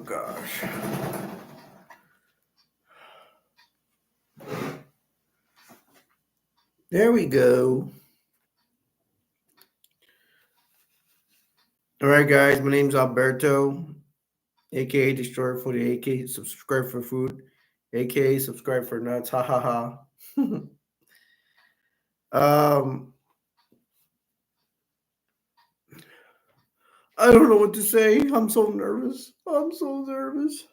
gosh. There we go. All right, guys. My name's Alberto, aka Destroyer for the aka Subscribe for Food, aka Subscribe for Nuts. Ha ha ha. um, I don't know what to say. I'm so nervous. I'm so nervous.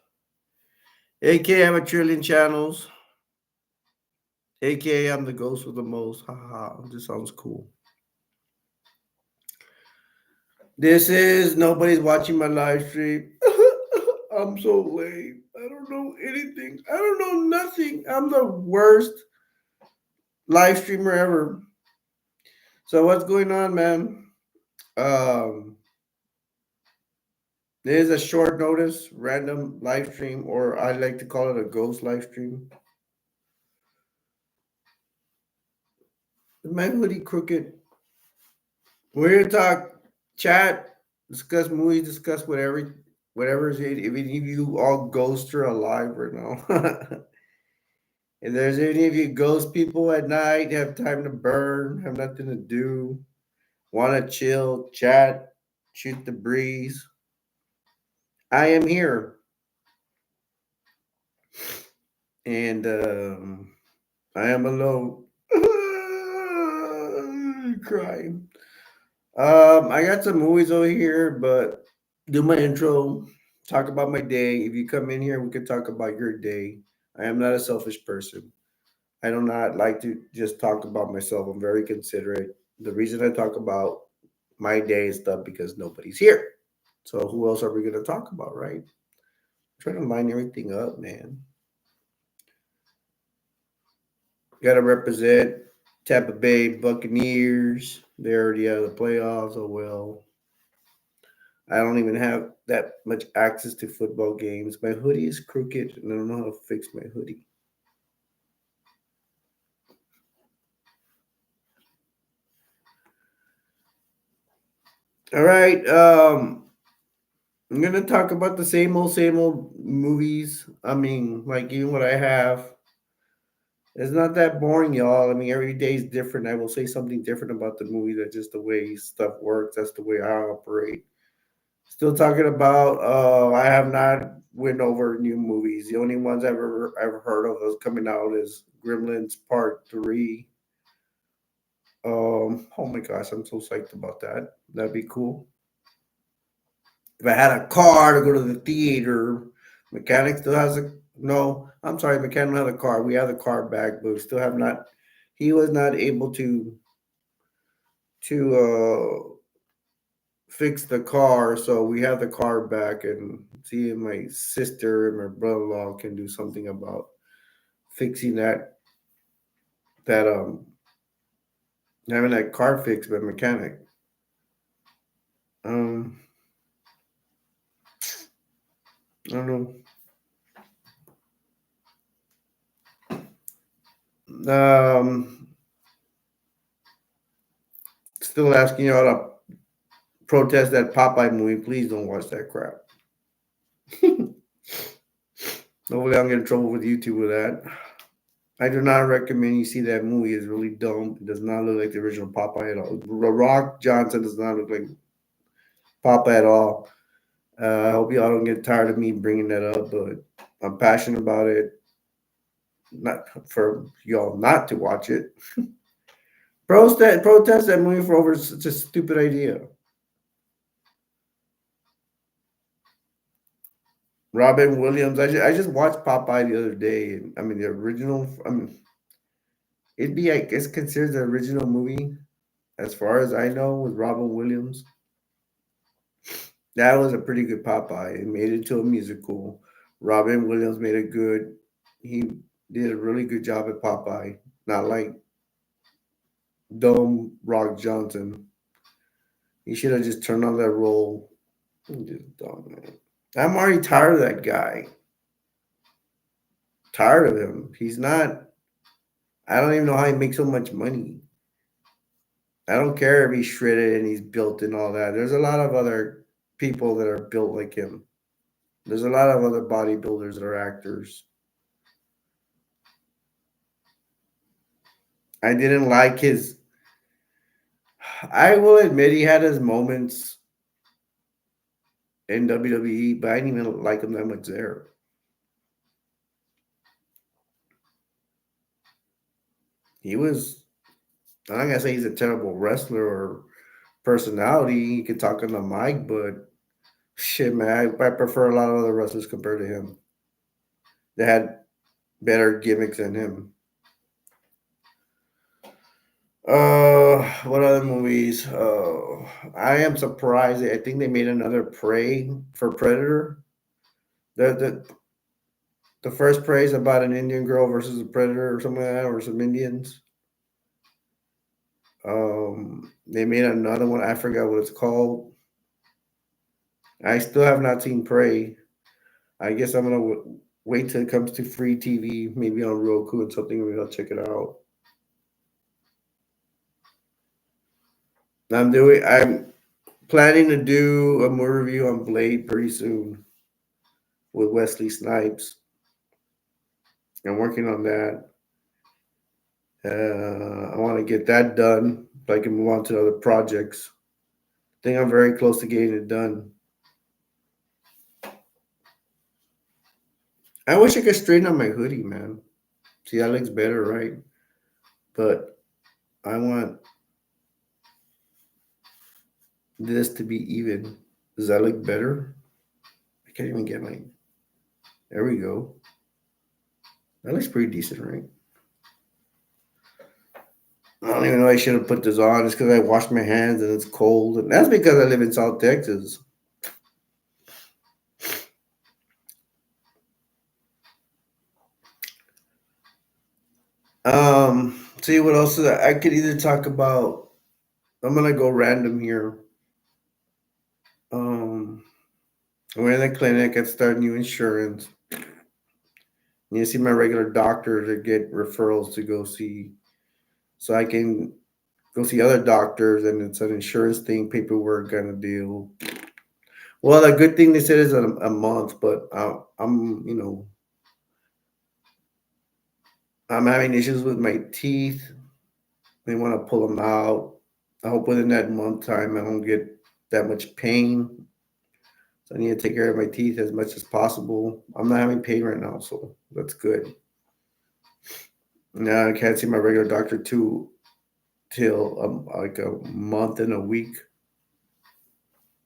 AKA I have a trillion channels. AKA I'm the ghost with the most. Ha ha ha. This sounds cool. This is nobody's watching my live stream. I'm so lame. I don't know anything. I don't know nothing. I'm the worst live streamer ever. So what's going on, man? Um, there's a short notice, random live stream, or I like to call it a ghost live stream. Is my hoodie crooked? We're gonna talk, chat, discuss movies, discuss whatever is it. If any of you all ghosts are alive right now. If there's any of you ghost people at night, have time to burn, have nothing to do, want to chill, chat, shoot the breeze, I am here. And I am alone. Crying. I got some movies over here, but do my intro, talk about my day. If you come in here, we could talk about your day. I am not a selfish person. I do not like to just talk about myself. I'm very considerate. The reason I talk about my day and stuff because nobody's here. So who else are we gonna talk about, right? Trying to line everything up, man. Gotta represent Tampa Bay Buccaneers. They're already out of the playoffs. Oh well. I don't even have that much access to football games. My hoodie is crooked and I don't know how to fix my hoodie. All right. I'm gonna talk about the same old movies. I mean, like even what I have. It's not that boring, y'all. I mean, every day is different. I will say something different about the movie. That's just the way stuff works. That's the way I operate. Still talking about. I have not went over new movies. The only ones I've ever heard of that's coming out is Gremlins Part 3. Oh my gosh, I'm so psyched about that. That'd be cool. If I had a car to go to the theater, mechanic still has a no. I'm sorry, mechanic don't have a car. We have the car back, but we still have not. He was not able to fix the car, so we have the car back, and see if my sister and my brother-in-law can do something about fixing that having that car fixed by mechanic. Um, I don't know. Still asking y'all to protest that Popeye movie. Please don't watch that crap. Hopefully, I'll get in trouble with YouTube with that. I do not recommend you see that movie. It's really dumb. It does not look like the original Popeye at all. Rock Johnson does not look like Popeye at all. I hope y'all don't get tired of me bringing that up, but I'm passionate about it. Not for y'all not to watch it. Protest that movie for over such a stupid idea. Robin Williams. I just watched Popeye the other day. And, I mean the original. I mean it'd be I guess considered the original movie as far as I know with Robin Williams. That was a pretty good Popeye. It made it into a musical. Robin Williams made it good. He did a really good job at Popeye. Not like dumb Rock Johnson. He should have just turned on that role. He just dumb, man. I'm already tired of that guy. Tired of him. He's not. I don't even know how he makes so much money. I don't care if he's shredded and he's built and all that. There's a lot of other people that are built like him. There's a lot of other bodybuilders that are actors. I didn't like his. I will admit he had his moments in WWE, but I didn't even like him that much there. He was. I'm not gonna say he's a terrible wrestler or personality. He could talk on the mic, but shit, man, I prefer a lot of other wrestlers compared to him. They had better gimmicks than him. What other movies? I am surprised. I think they made another Prey for Predator. The first Prey is about an Indian girl versus a predator or something like that, or some Indians. They made another one. I forgot what it's called. I still have not seen Prey. I guess I'm gonna wait till it comes to free TV, maybe on Roku and something. Maybe I'll check it out. I'm planning to do a movie review on Blade pretty soon with Wesley Snipes. I'm working on that. I want to get that done so I can move on to other projects. I think I'm very close to getting it done. I wish I could straighten out my hoodie, man. See, that looks better, right? But I want this to be even. Does that look better? I can't even get my. There we go. That looks pretty decent, right? I don't even know I should have put this on. It's because I washed my hands and it's cold. And that's because I live in South Texas. See what else I could either talk about. I'm gonna go random here. Um, we're in the clinic. I start new insurance. You see my regular doctor to get referrals to go see, so I can go see other doctors, and it's an insurance thing, paperwork kind of deal. Well, a good thing they said is a month, but I'm having issues with my teeth. They want to pull them out. I hope within that month time I don't get that much pain. So I need to take care of my teeth as much as possible. I'm not having pain right now, so that's good. Now I can't see my regular doctor too till like a month and a week.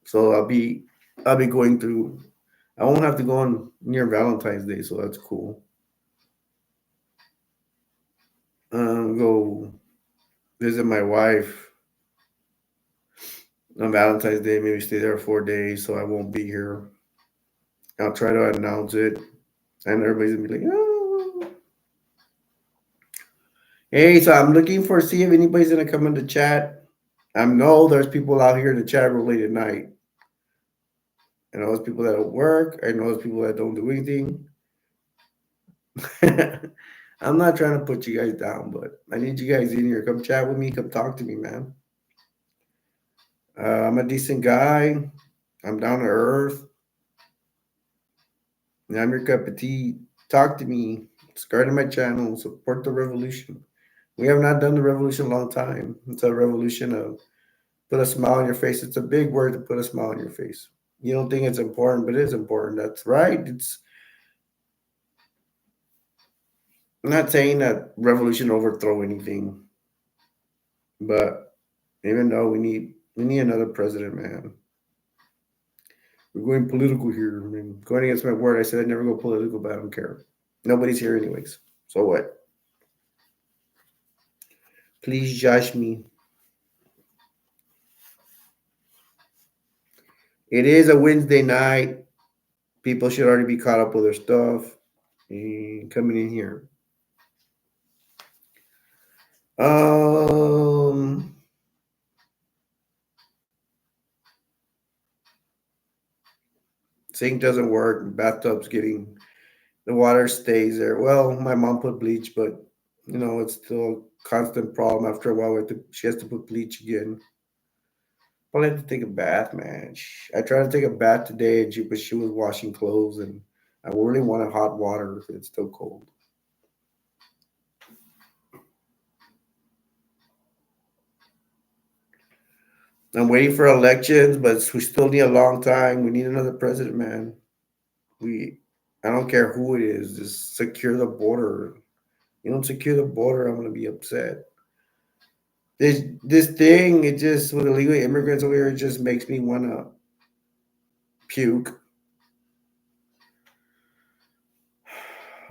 So I'll be going through. I won't have to go on near Valentine's Day, so that's cool. Go visit my wife on Valentine's Day. Maybe stay there 4 days, so I won't be here. I'll try to announce it, and everybody's gonna be like, "Oh, hey!" So I'm looking for see if anybody's gonna come into chat. I know there's people out here in the chat room late at night. I know there's people that don't work. I know there's people that don't do anything. I'm not trying to put you guys down, but I need you guys in here. Come chat with me. Come talk to me, man. I'm a decent guy. I'm down to earth. And I'm your cup of tea. Talk to me. Subscribe to my channel. Support the revolution. We have not done the revolution a long time. It's a revolution of put a smile on your face. It's a big word to put a smile on your face. You don't think it's important, but it is important. That's right. It's I'm not saying that revolution overthrow anything, but even though we need another president, man. We're going political here. I mean, going against my word, I said I'd never go political, but I don't care. Nobody's here anyways. So what? Please judge me. It is a Wednesday night. People should already be caught up with their stuff and coming in here. Um, Sink doesn't work. Bathtub's getting the water stays there. Well, my mom put bleach, but it's still a constant problem. After a while, she has to put bleach again. Probably have to take a bath, man. I tried to take a bath today, but she was washing clothes, and I really wanted hot water. It's still cold. I'm waiting for elections, but we still need a long time. We need another president, man. We, I don't care who it is, just secure the border. You don't secure the border, I'm gonna be upset. This thing, it just with illegal immigrants over here, it just makes me wanna puke.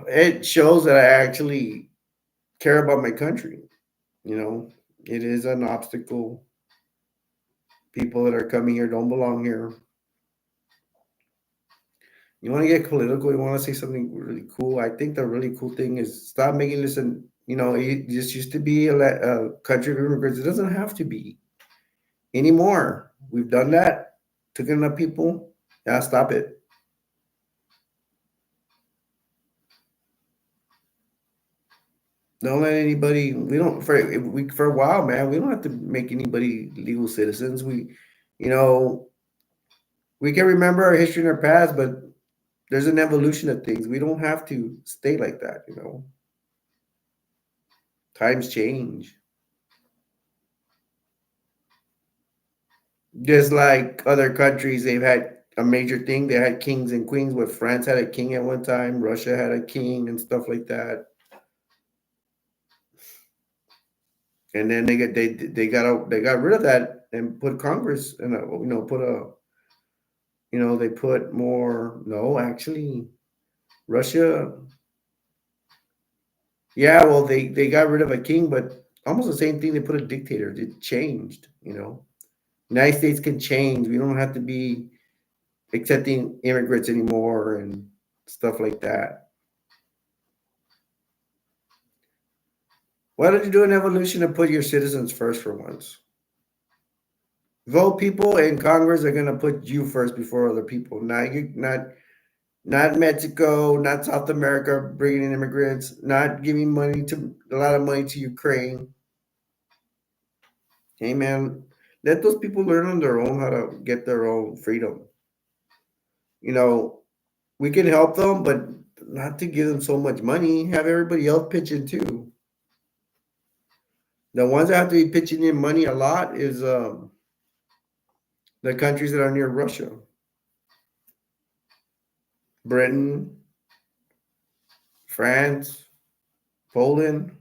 It shows that I actually care about my country. You know, it is an obstacle. People that are coming here don't belong here. You want to get political, you want to say something really cool. I think the really cool thing is stop making this an, it just used to be a country of immigrants. It doesn't have to be anymore. We've done that, took in enough people. Yeah, stop it. Don't let anybody. We don't for a while, man. We don't have to make anybody legal citizens. You know, we can remember our history and our past, but there's an evolution of things. We don't have to stay like that. Times change. Just like other countries, they've had a major thing. They had kings and queens. What France had a king at one time, Russia had a king and stuff like that. And then they got rid of that and put Congress and put a they put more. No, actually, Russia. Yeah, well, they got rid of a king, but almost the same thing. They put a dictator. It changed. United States can change. We don't have to be accepting immigrants anymore and stuff like that. Why don't you do an evolution and put your citizens first for once? Vote people in Congress are gonna put you first before other people. Not Mexico, not South America bringing in immigrants, not giving a lot of money to Ukraine. Hey man, let those people learn on their own how to get their own freedom. You know, we can help them, but not to give them so much money. Have everybody else pitch in too. The ones that have to be pitching in money a lot is the countries that are near Russia, Britain, France, Poland.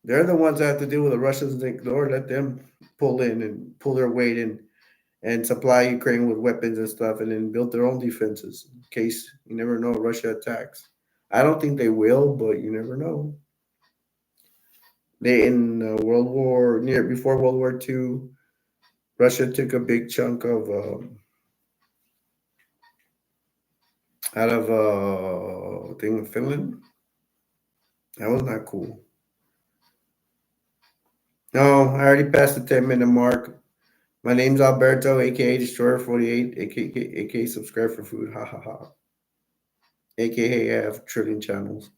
They're the ones that have to deal with the Russians next door. Let them pull in and pull their weight in and supply Ukraine with weapons and stuff, and then build their own defenses in case you never know Russia attacks. I don't think they will, but you never know. They in World War near before World War II, Russia took a big chunk of out of thing Finland. That was not cool. No, I already passed the 10-minute mark. My name's Alberto, aka Destroyer 48, aka Subscribe for Food, ha ha ha. AKA I have a trillion channels.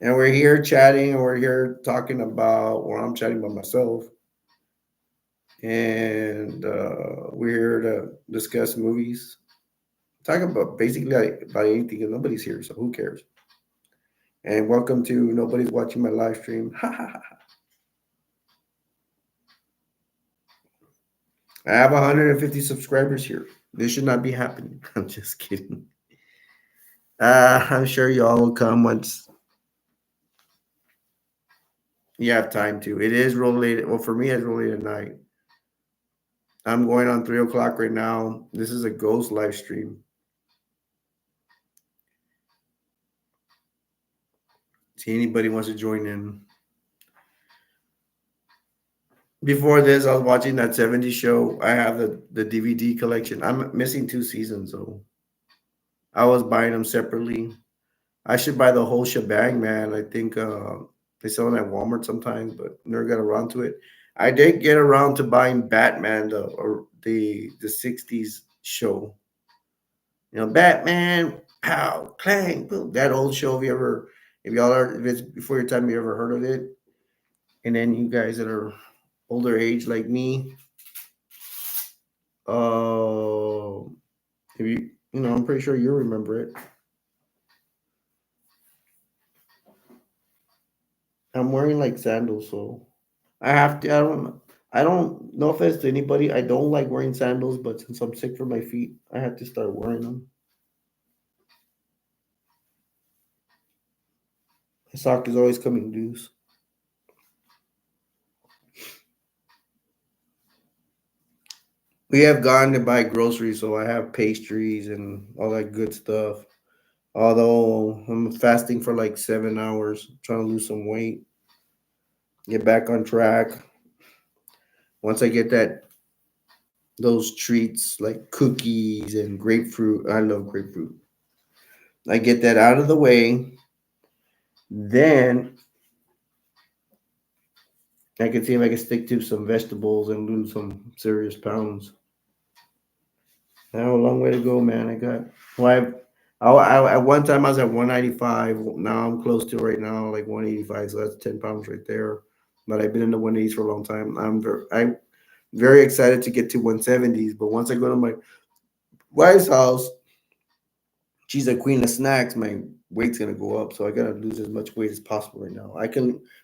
And we're here chatting, and we're here talking about, or I'm chatting by myself. And we're here to discuss movies. Talk about basically about anything, and nobody's here, so who cares? And welcome to Nobody's Watching My Live Stream. Ha ha ha. I have 150 subscribers here. This should not be happening. I'm just kidding. I'm sure y'all will come once you have time to. It is real late. Well, for me, it's real late at night. I'm going on 3 o'clock right now. This is a ghost live stream. See anybody wants to join in. Before this, I was watching that 70s show. I have the DVD collection. I'm missing 2 seasons, though. I was buying them separately. I should buy the whole shebang, man. I think they sell them at Walmart sometimes, but never got around to it. I did get around to buying Batman, the 60s show. Batman, pow, clang, boom. That old show. If it's before your time, you ever heard of it? And then you guys that are older age like me, Uh, if I'm pretty sure you remember it. I'm wearing like sandals, so I have to. I don't. No offense to anybody. I don't like wearing sandals, but since I'm sick for my feet, I have to start wearing them. My sock is always coming loose. We have gone to buy groceries, so I have pastries and all that good stuff. Although I'm fasting for like 7 hours, trying to lose some weight, get back on track. Once I get those treats like cookies and grapefruit, I love grapefruit. I get that out of the way, then I can see if I can stick to some vegetables and lose some serious pounds. I have a long way to go, man. Well, at one time I was at 195. Now I'm close to right now, like 185. So that's 10 pounds right there. But I've been in the 180s for a long time. I'm very excited to get to 170s. But once I go to my wife's house, she's a queen of snacks. My weight's gonna go up, so I gotta lose as much weight as possible right now.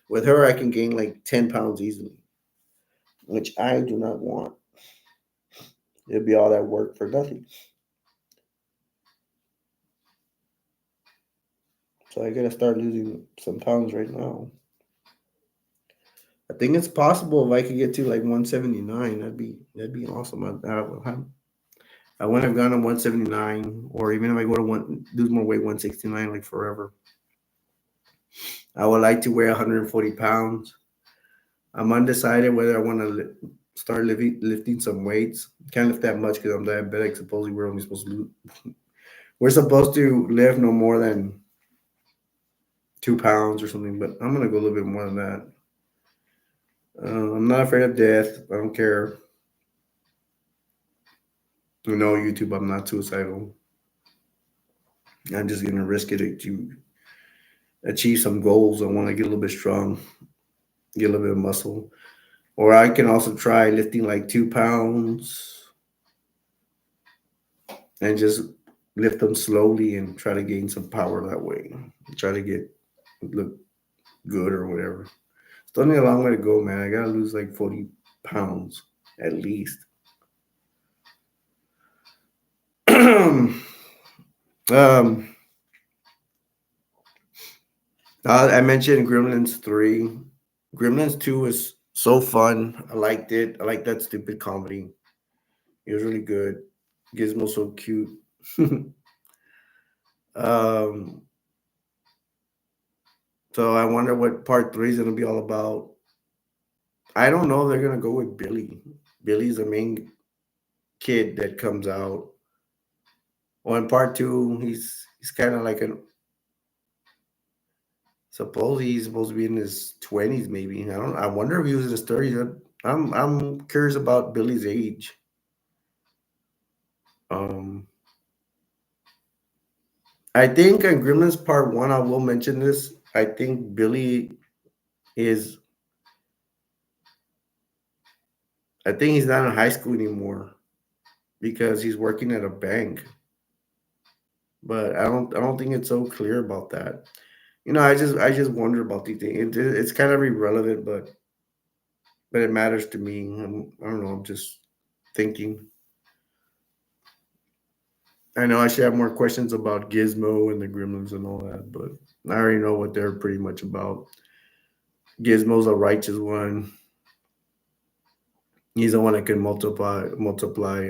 With her, I can gain like 10 pounds easily, which I do not want. It'll be all that work for nothing. So I gotta start losing some pounds right now. I think it's possible if I could get to like 179. That'd be awesome. I wouldn't have gone to 179, or even if I go to one lose more weight, 169, like forever. I would like to weigh 140 pounds. I'm undecided whether I want to start lifting some weights. Can't lift that much because I'm diabetic. Supposedly, we're supposed to lift no more than 2 pounds or something, but I'm gonna go a little bit more than that. I'm not afraid of death. I don't care. YouTube, I'm not suicidal. I'm just gonna risk it to achieve some goals. I want to get a little bit strong, get a little bit of muscle. Or I can also try lifting like 2 pounds and just lift them slowly and try to gain some power that way. Try to look good or whatever. Still need a long way to go, man. I gotta lose like 40 pounds at least. um, I mentioned Gremlins 3. Gremlins 2 was so fun. I liked it. I like that stupid comedy. It was really good. Gizmo's so cute. um, so I wonder what part three is gonna be all about. I don't know if they're gonna go with Billy. Billy's the main kid that comes out. Well, in part two, he's kind of like an suppose he's supposed to be in his 20s, maybe. I don't. I wonder if he was in his 30s. I'm curious about Billy's age. Um, I think in Gremlins Part One, I will mention this. I think Billy is. I think he's not in high school anymore because he's working at a bank. But I don't think it's so clear about that. I just wonder about these things. It's kind of irrelevant, but it matters to me. I don't know. I'm just thinking. I know I should have more questions about Gizmo and the Gremlins and all that, but I already know what they're pretty much about. Gizmo's a righteous one. He's the one that can multiply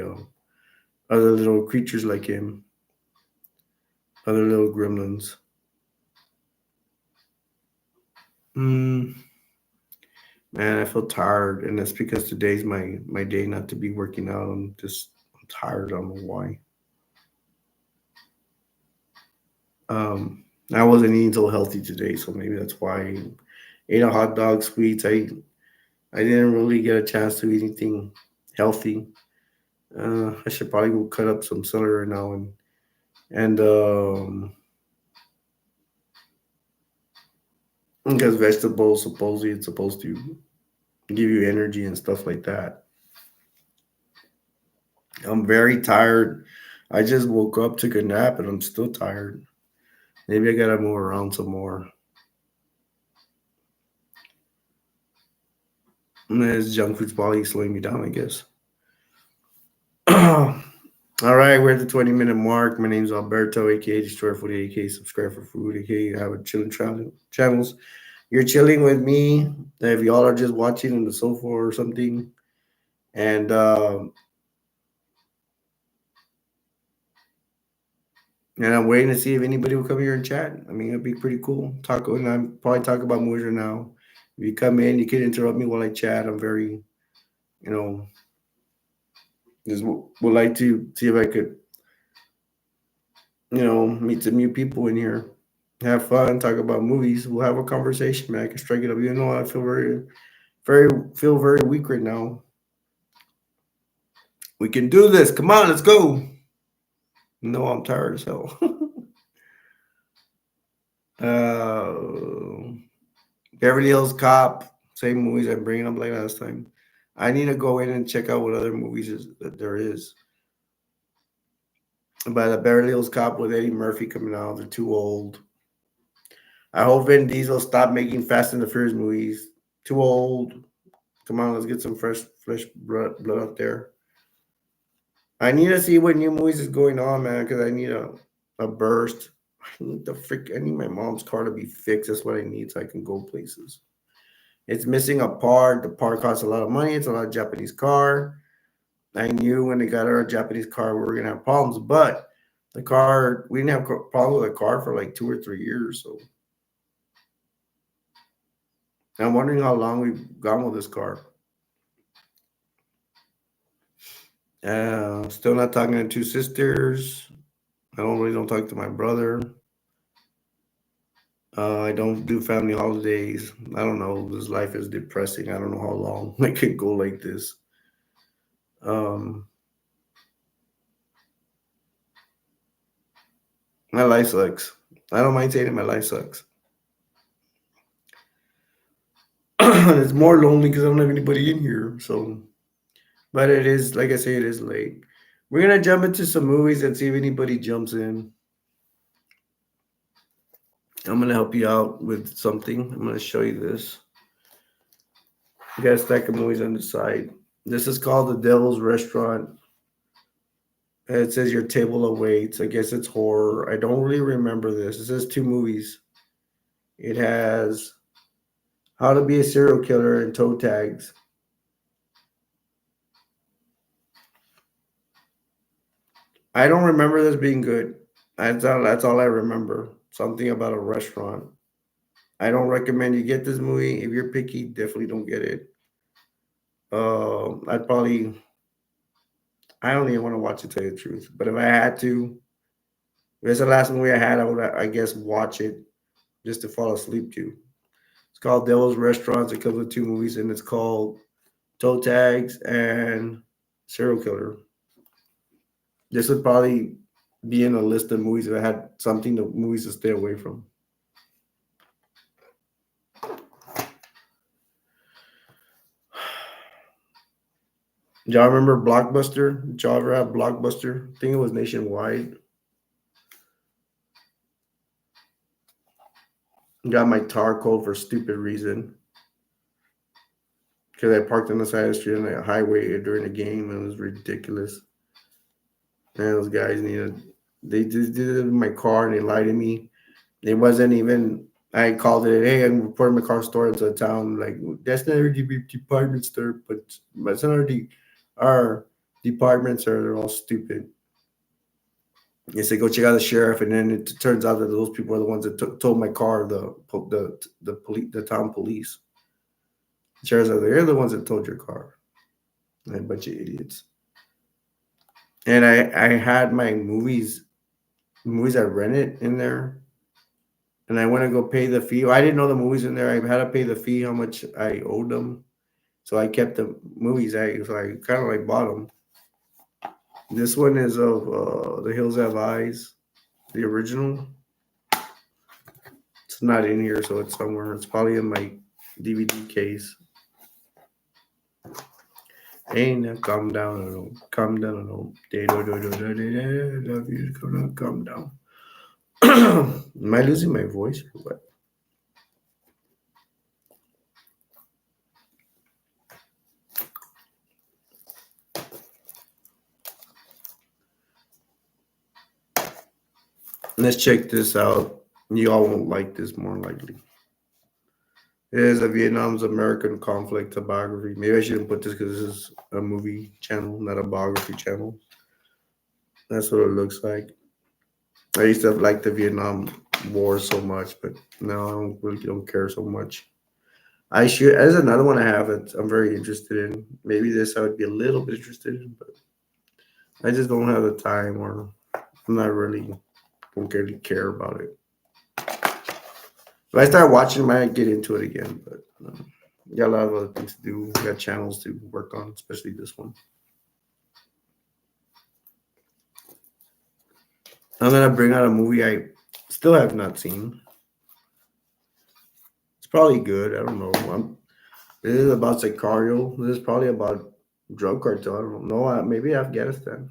other little creatures like him, other little gremlins. Mm, man, I feel tired, and that's because today's my day not to be working out. I'm tired. I don't know why. I wasn't eating so healthy today, so maybe that's why. I ate a hot dog, sweets. I didn't really get a chance to eat anything healthy. I should probably go cut up some celery now and because vegetables supposedly it's supposed to give you energy and stuff like that. I'm very tired. I just woke up, took a nap, and I'm still tired. Maybe I gotta move around some more. And this junk food's probably slowing me down, I guess. All right, we're at the 20-minute mark. My name's Alberto, aka Destroyer 40, aka Subscribe for Food, aka I have a chilling channels. You're chilling with me. If y'all are just watching on the sofa or something, and and I'm waiting to see if anybody will come here and chat. I mean, it'd be pretty cool. Talk, and I'm probably talk about movies right now. If you come in, you can interrupt me while I chat. I'm very, you know, just would like to see if I could, meet some new people in here, have fun, talk about movies. We'll have a conversation, man. I can strike it up. You know, I feel very weak right now. We can do this. Come on, let's go. No, I'm tired as hell. uh, Beverly Hills Cop, same movies I'm bringing up like last time. I need to go in and check out what other movies that there is. But the Beverly Hills Cop with Eddie Murphy coming out, they're too old. I hope Vin Diesel stop making Fast and the Furious movies. Too old. Come on, let's get some fresh blood out there. I need to see what new movies is going on, man, because I need a burst. I need my mom's car to be fixed. That's what I need so I can go places. It's missing a part. The part costs a lot of money. It's a lot of Japanese car. I knew when they got our Japanese car we were gonna have problems, but the car we didn't have problems with the car for like 2 or 3 years. So I'm wondering how long we've gone with this car. Still not talking to two sisters. I don't talk to my brother. I don't do family holidays. I don't know. This life is depressing. I don't know how long I can go like this. Um, my life sucks. I don't mind saying it. My life sucks. It's more lonely because I don't have anybody in here. So, but it is like I say, it is late. We're gonna jump into some movies and see if anybody jumps in. I'm gonna help you out with something. I'm gonna show you this. You got a stack of movies on the side. This is called The Devil's Restaurant. It says Your Table Awaits. I guess it's horror. I don't really remember this. It says two movies. It has How to Be a Serial Killer and Toe Tags. I don't remember this being good. That's all I remember. Something about a restaurant. I don't recommend you get this movie. If you're picky, definitely don't get it. I'd probably, I don't even want to watch it, to tell you the truth. But if I had to, if it's the last movie I had, I would, I guess, watch it just to fall asleep to. It's called Devil's Restaurants. It comes with two movies, and it's called Toe Tags and Serial Killer. This would probably be in a list of movies if I had something to movies to stay away from. Y'all remember Blockbuster? Did y'all ever have Blockbuster? I think it was nationwide. Got my tar code for stupid reason. Because I parked on the side of the street on a highway during the game and it was ridiculous. Man, those guys they just did it in my car and they lied to me. It wasn't even, I called it, hey, I'm reporting my car store into the town. Like, that's not our department store, but it's not our departments they're all stupid. They say go check out the sheriff, and then it turns out that those people are the ones that told my car the town police. The sheriff's like, they're the ones that told your car. And a bunch of idiots. And I had my movies I rented in there, and I went to go pay the fee. I didn't know the movies in there. I had to pay the fee, how much I owed them. So I kept the movies. So I kind of like bought them. This one is of The Hills Have Eyes, the original. It's not in here, so it's somewhere. It's probably in my DVD case. Ain't no calm down at all. Calm down at all. Love you. Calm down. Am I losing my voice or what? Let's check this out. You all won't like this more likely. It is a Vietnam's American conflict, a biography. Maybe I shouldn't put this because this is a movie channel, not a biography channel. That's what it looks like. I used to like the Vietnam War so much, but now I don't really don't care so much. I should. There's another one I have that I'm very interested in. Maybe this I would be a little bit interested in, but I just don't have the time, or I'm not really don't really care about it. If I start watching, I might get into it again, but got a lot of other things to do. Got channels to work on, especially this one. I'm gonna bring out a movie I still have not seen. It's probably good. I don't know. This is about Sicario. This is probably about drug cartel. I don't know. Maybe Afghanistan.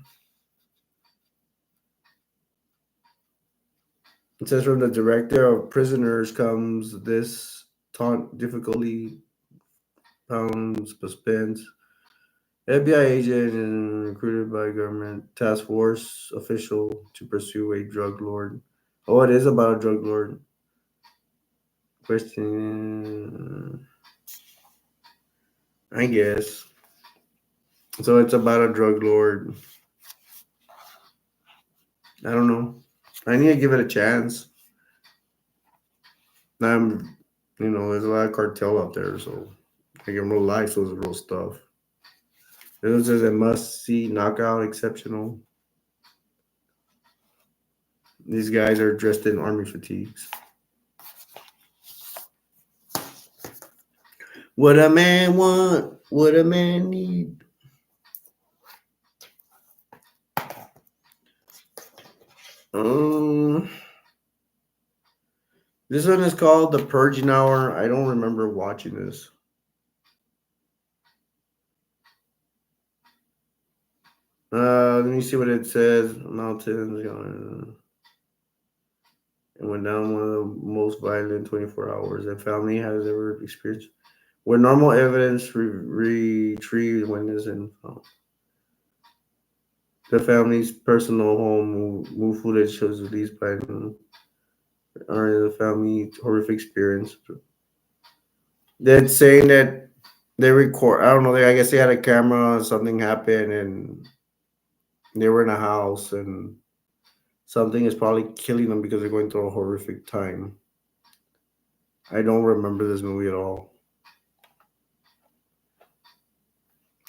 It says from the director of Prisoners comes this taunt difficultly found suspense. FBI agent and recruited by government task force official to pursue a drug lord. Oh, it is about a drug lord. Question, I guess. So it's about a drug lord. I don't know. I need to give it a chance. There's a lot of cartel out there, so like in real life, so it's real stuff. It says a must see knockout exceptional. These guys are dressed in army fatigues. What a man want, what a man need. Um, this one is called The Purging Hour. I don't remember watching this. Let me see what it says. Mountains. It went down one of the most violent 24 hours a family has ever experienced. Where normal evidence retrieved witness and the family's personal home move footage shows released by the family horrific experience. They're saying that they record. I don't know. I guess they had a camera. Something happened, and they were in a house, and something is probably killing them because they're going through a horrific time. I don't remember this movie at all.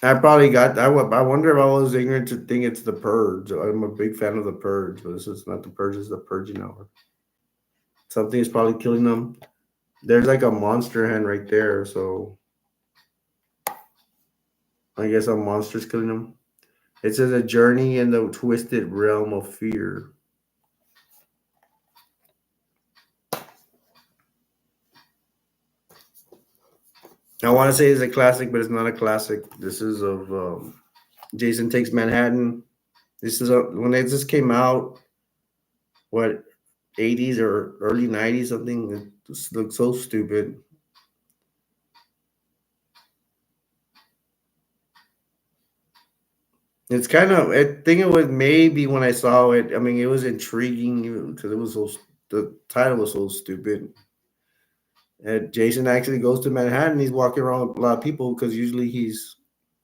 I probably got. I wonder if I was ignorant to think it's The Purge. I'm a big fan of The Purge, but this is not The Purge. It's The Purging Hour. Something is probably killing them. There's like a monster hand right there, so I guess a monster's killing them. It says a journey in the twisted realm of fear. I want to say it's a classic, but it's not a classic. This is of Jason Takes Manhattan. This is when it just came out. What 80s or early 90s something? It just looks so stupid. It's kind of. I think it was maybe when I saw it. I mean, it was intriguing because it was so. The title was so stupid. And Jason actually goes to Manhattan. He's walking around with a lot of people because usually he's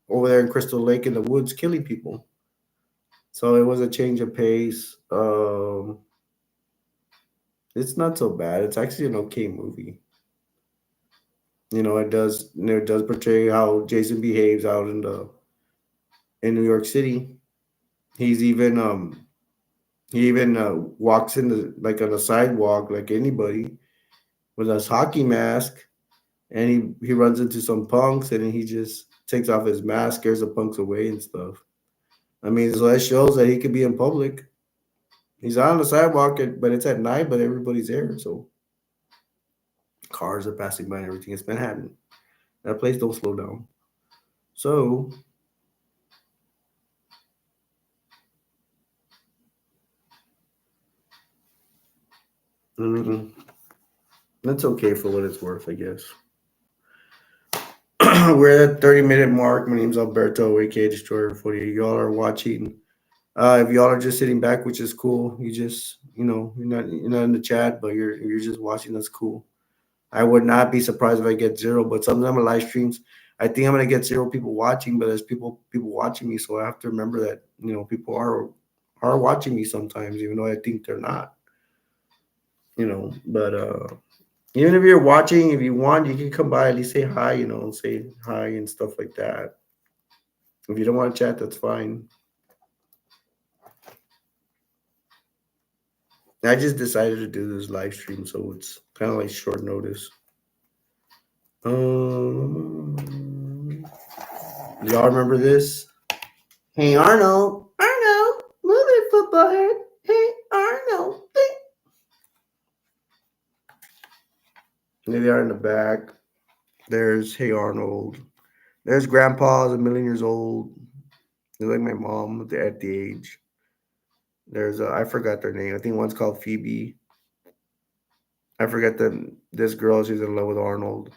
over there in Crystal Lake in the woods killing people. So it was a change of pace. It's not so bad. It's actually an okay movie. It does portray how Jason behaves out in New York City. He's even he even walks in like on the sidewalk like anybody with his hockey mask, and he runs into some punks, and then he just takes off his mask, scares the punks away and stuff. I mean, so that shows that he could be in public. He's on the sidewalk, but it's at night, but everybody's there, so cars are passing by and everything. It's Manhattan. That place don't slow down. So Mm, that's okay for what it's worth, I guess. We're at 30-minute mark. My name's Alberto, aka Destroyer 48. Y'all are watching. If y'all are just sitting back, which is cool, you just you're not in the chat, but you're just watching. That's cool. I would not be surprised if I get zero, but sometimes on live streams, I think I'm gonna get zero people watching, but there's people watching me, so I have to remember that people are watching me sometimes, even though I think they're not. But even if you're watching, if you want, you can come by at least say hi, and say hi and stuff like that. If you don't want to chat, that's fine. I just decided to do this live stream, so it's kind of like short notice. Y'all remember this? Hey Arnold, Arnold, move it, football head. Hey Arnold. There they are in the back. There's Hey Arnold. There's Grandpa's a million years old. They're like my mom at the age. There's I forgot their name. I think one's called Phoebe. I forget that this girl, she's in love with Arnold.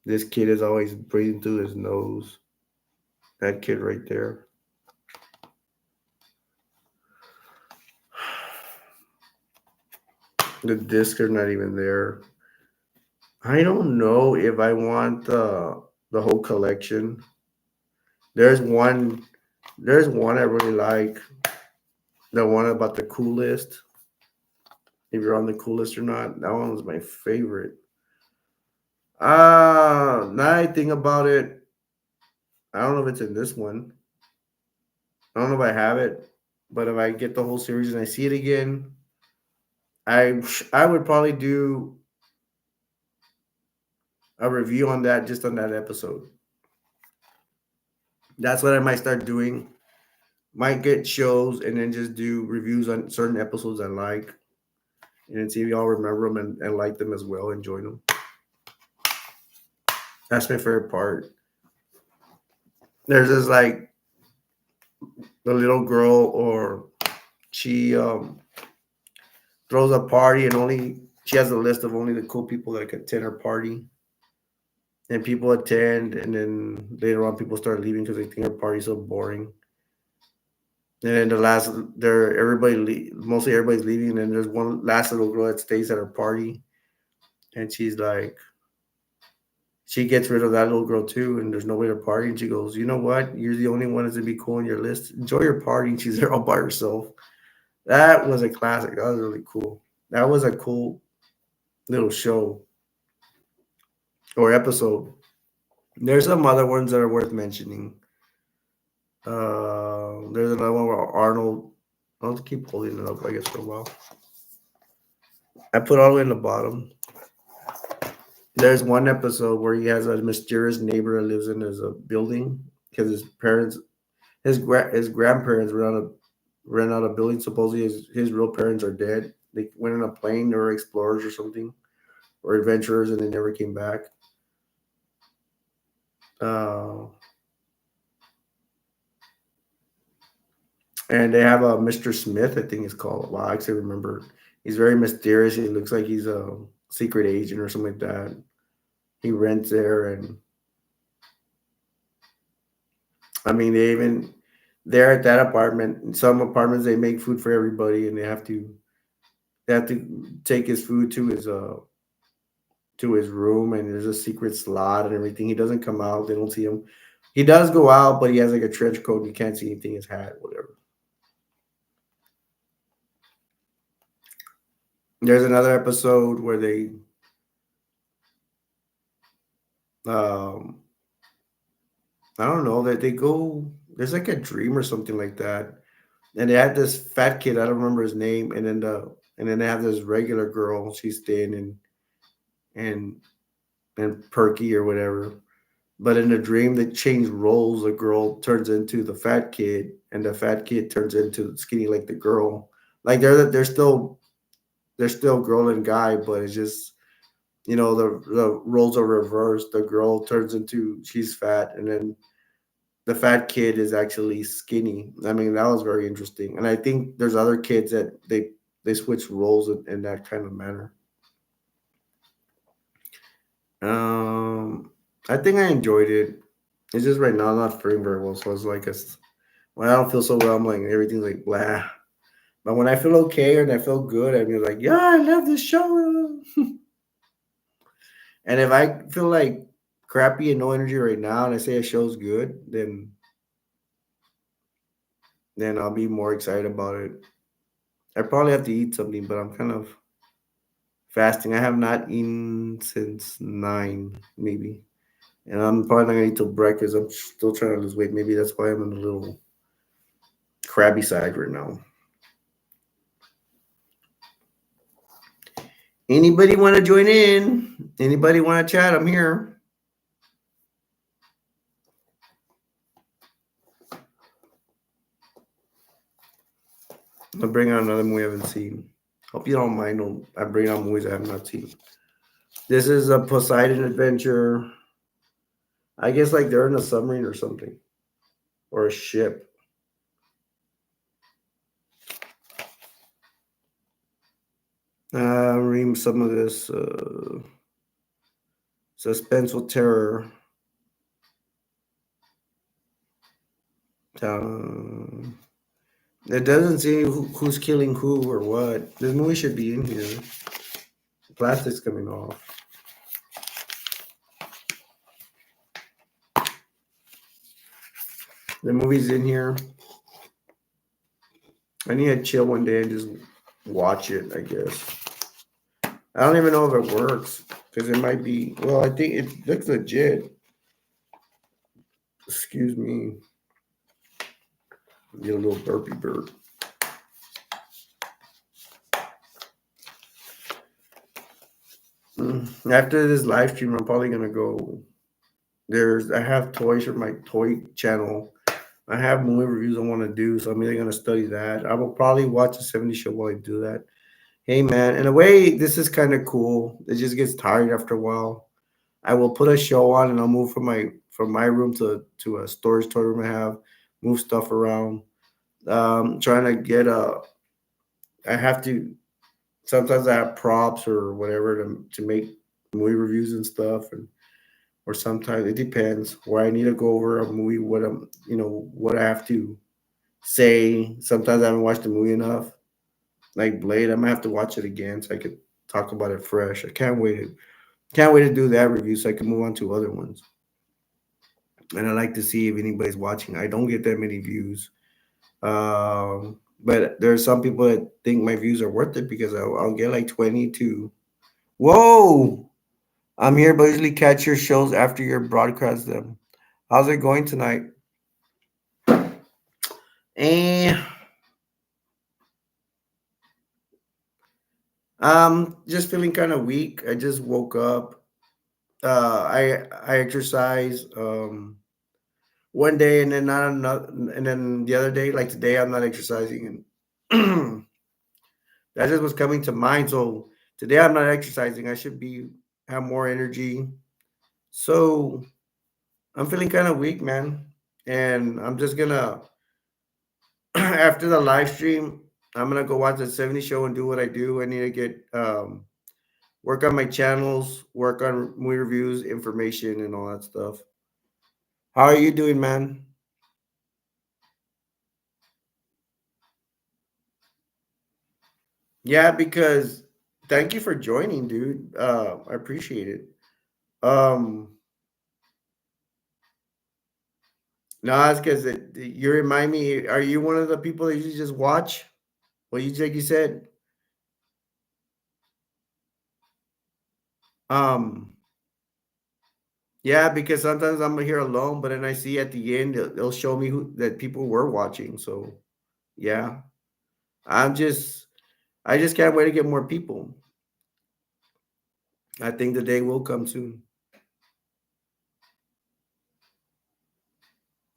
This kid is always breathing through his nose. That kid right there. The discs are not even there. I don't know if I want the whole collection. There's one. There's one I really like. The one about the coolest. If you're on the coolest or not, that one was my favorite. Now I think about it, I don't know if it's in this one. I don't know if I have it, but if I get the whole series and I see it again, I would probably do a review on that just on that episode. That's what I might start doing. Might get shows and then just do reviews on certain episodes I like, and then see if y'all remember them and like them as well, enjoy them. That's my favorite part. There's this like the little girl, or she throws a party and only she has a list of only the cool people that can attend her party, and people attend, and then later on people start leaving because they think her party's so boring. And then the last, there mostly everybody's leaving, and then there's one last little girl that stays at her party, and she's like, she gets rid of that little girl too, and there's no way to party, and she goes, you know what? You're the only one that's gonna be cool on your list. Enjoy your party. And she's there all by herself. That was a classic. That was really cool. That was a cool little show or episode. There's some other ones that are worth mentioning. There's another one where Arnold. I'll keep holding it up, I guess, for a while. I put all the way in the bottom. There's one episode where he has a mysterious neighbor that lives in his building because his parents, his grandparents ran out of building. Supposedly, his real parents are dead. They went on a plane. They were explorers or something, or adventurers, and they never came back. Uh, and they have a Mr. Smith, I think it's called. Wow, I actually remember. He's very mysterious. He looks like he's a secret agent or something like that. He rents there, and I mean, they even there at that apartment. In some apartments, they make food for everybody, and they have to take his food to his room, and there's a secret slot and everything. He doesn't come out. They don't see him. He does go out, but he has like a trench coat. You can't see anything. His hat, whatever. There's another episode where they um I don't know that they go. There's like a dream or something like that, and they had this fat kid. I don't remember his name, and then they have this regular girl. She's thin and and perky or whatever. But in the dream, they change roles. The girl turns into the fat kid, and the fat kid turns into skinny like the girl. Like they're still girl and guy, but it's just the roles are reversed. The girl turns into she's fat, and then the fat kid is actually skinny. I mean, that was very interesting. And I think there's other kids they switch roles in that kind of manner. Um, I think I enjoyed it. It's just right now I'm not feeling very well, so it's like when I don't feel so well, I'm like everything's like blah. But when I feel okay and I feel good, I mean like, yeah, I love this show. And if I feel like crappy and no energy right now, and I say a show's good, then I'll be more excited about it. I probably have to eat something, but I'm kind of fasting. I have not eaten since 9, maybe. And I'm probably not gonna eat till breakfast. I'm still trying to lose weight. Maybe that's why I'm on a little crabby side right now. Anybody want to join in? Anybody want to chat? I'm here. I'll bring out another movie I haven't seen. Hope you don't mind. I bring out movies I have not seen. This is a Poseidon adventure. I guess like they're in a submarine or something, or a ship. Reading some of this suspenseful terror. Uh, it doesn't say who's killing who or what. This movie should be in here. The plastic's coming off. The movie's in here. I need to chill one day and just watch it, I guess. I don't even know if it works because it might be. Well, I think it looks legit. Excuse me. Get a little burpy burp. After this live stream, I'm probably gonna go. I have toys for my toy channel. I have movie reviews I want to do, so I'm either gonna study that. I will probably watch a 70 show while I do that. Hey man, in a way, this is kind of cool. It just gets tired after a while. I will put a show on and I'll move from my room to a storage toy room I have, move stuff around. Trying to get a. I have to. Sometimes I have props or whatever to make movie reviews and stuff, or sometimes it depends where I need to go over a movie. What I have to say. Sometimes I haven't watched the movie enough. Like Blade, I might have to watch it again so I could talk about it fresh. I can't wait. Can't wait to do that review so I can move on to other ones. And I like to see if anybody's watching. I don't get that many views. But there are some people that think my views are worth it because I'll get like 20 to. Whoa! I'm here, but usually catch your shows after your broadcast them. How's it going tonight? And just feeling kind of weak. I just woke up. I exercise one day and then not another, and then the other day, like today, I'm not exercising, and that just was coming to mind. So today I'm not exercising. I should be have more energy. So I'm feeling kind of weak, man. And I'm just gonna after the live stream, I'm gonna go watch the 70 show and do what I do. I need to get work on my channels, work on movie reviews, information, and all that stuff. How are you doing, man? Yeah, because thank you for joining, dude. I appreciate it. Um, no, it's because you remind me. Are you one of the people that you just watch? Well, you said. Um, yeah, because sometimes I'm here alone, but then I see at the end they'll show me who that people were watching. So yeah, I'm just I just can't wait to get more people. I think the day will come soon.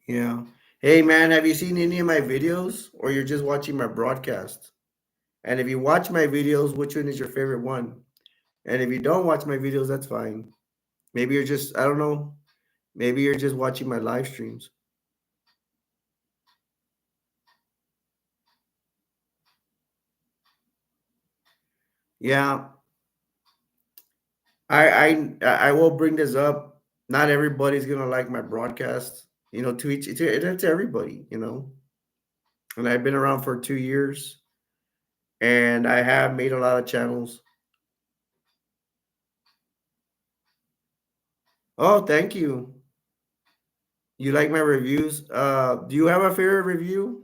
Yeah. Hey man, have you seen any of my videos or you're just watching my broadcast? And if you watch my videos, which one is your favorite one? And if you don't watch my videos, that's fine. Maybe you're just, I don't know. Maybe you're just watching my live streams. Yeah, I will bring this up. Not everybody's gonna like my broadcast. To everybody. And I've been around for 2 years, and I have made a lot of channels. Oh, thank you. You like my reviews? Do you have a favorite review?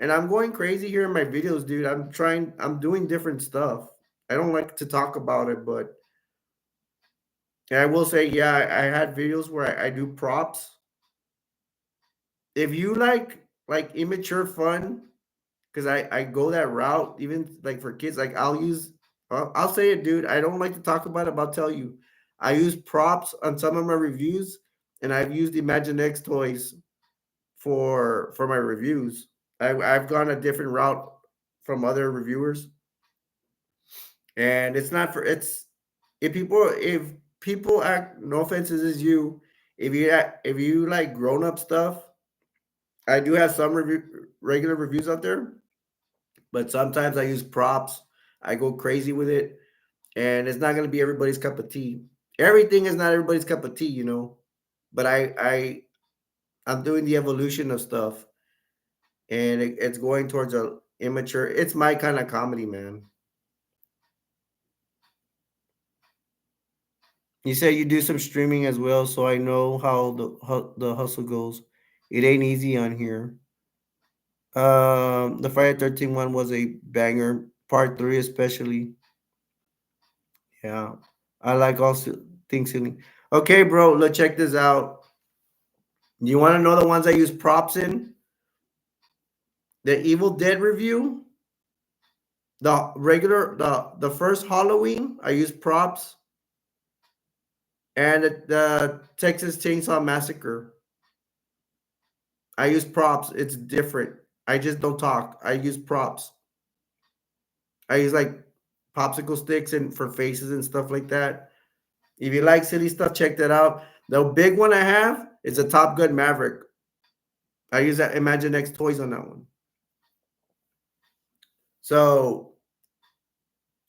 And I'm going crazy here in my videos, dude. I'm doing different stuff. I don't like to talk about it, but I will say, yeah, I had videos where I do props. If you like immature fun, because I go that route, even like for kids, like I'll say it, dude. I don't like to talk about it, but I'll tell you. I use props on some of my reviews, and I've used Imaginext toys for my reviews. I've gone a different route from other reviewers, and it's not for it's if people act, no offenses is you, if you like grown up stuff. I do have some regular reviews out there, but sometimes I use props. I go crazy with it, and it's not going to be everybody's cup of tea. Everything is not everybody's cup of tea. But I'm doing the evolution of stuff, and it's going towards a immature. It's my kind of comedy, man. You said you do some streaming as well, so I know how the hustle goes. It ain't easy on here. The Friday 13 one was a banger. Part three, especially. Yeah, I like all things silly. Okay, bro, let's check this out. You want to know the ones I use props in? The Evil Dead review, the first Halloween, I use props, and the Texas Chainsaw Massacre, I use props. It's different. I just don't talk. I use props. I use like popsicle sticks and for faces and stuff like that. If you like silly stuff, check that out. The big one I have is a Top Gun Maverick. I use that Imaginext toys on that one. So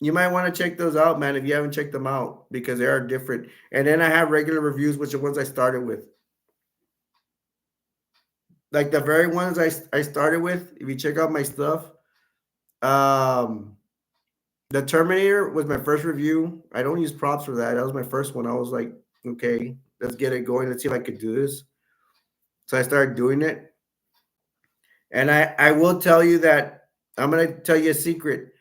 you might want to check those out, man, if you haven't checked them out, because they are different. And then I have regular reviews, which are ones I started with. Like the very ones I started with, if you check out my stuff, um, the Terminator was my first review. I don't use props for that. That was my first one. I was like, okay, let's get it going. Let's see if I could do this. So I started doing it. And I will tell you that I'm going to tell you a secret.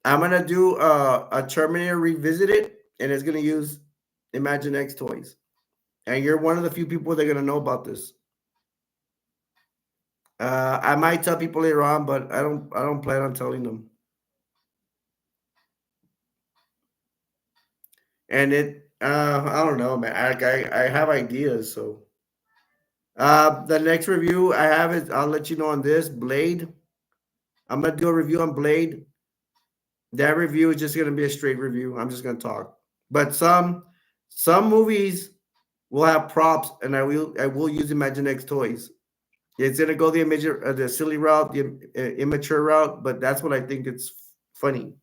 I'm going to do a Terminator Revisited, and it's going to use Imaginext toys. And you're one of the few people that are going to know about this. I might tell people later on, but I don't plan on telling them. And I don't know, man. I have ideas, so the next review I have is I'll let you know on this Blade. I'm gonna do a review on Blade. That review is just gonna be a straight review. I'm just gonna talk. But some movies will have props, and I will use Imaginext toys. It's gonna go the silly route, the immature route, but that's what I think it's funny.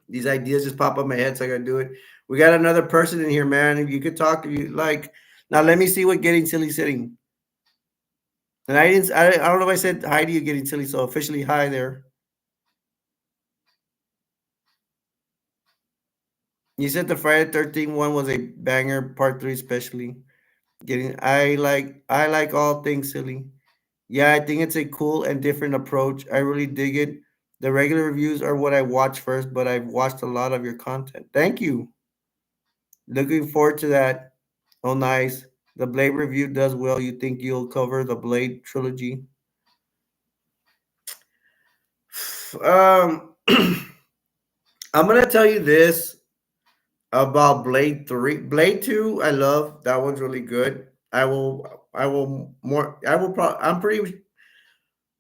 These ideas just pop up in my head, so I gotta do it. We got another person in here, man. If you could talk, if you like. Now let me see what getting silly sitting. And I didn't. I don't know if I said hi to you, getting silly. So officially, hi there. You said the Friday 13 one was a banger. Part three, especially getting. I like all things silly. Yeah, I think it's a cool and different approach. I really dig it. The regular reviews are what I watch first, but I've watched a lot of your content. Thank you. Looking forward to that. Oh, nice. The Blade review does well. You think you'll cover the Blade trilogy? I'm gonna tell you this about Blade 3. Blade 2, I love. That one's really good. I'm pretty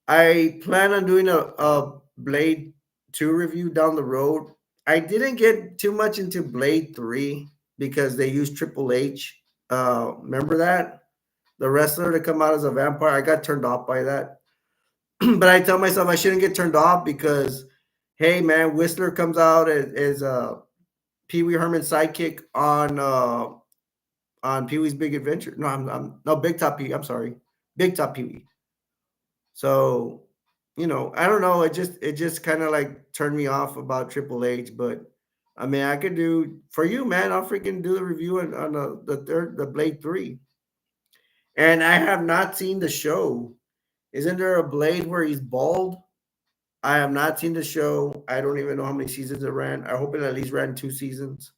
I plan on doing a Blade 2 review down the road. I didn't get too much into Blade 3 because they used Triple H. Remember that? The wrestler to come out as a vampire. I got turned off by that. But I tell myself I shouldn't get turned off because Hey man, Whistler comes out as Pee Wee Herman's sidekick on Pee Wee's Big Adventure. No, I'm no Big Top Pee. I'm sorry, Big Top Pee Wee. So, I don't know. It just kind of like turned me off about Triple H. But I mean, I could do for you, man. I'll freaking do the review on the Blade 3. And I have not seen the show. Isn't there a Blade where he's bald? I have not seen the show. I don't even know how many seasons it ran. I hope it at least ran 2 seasons.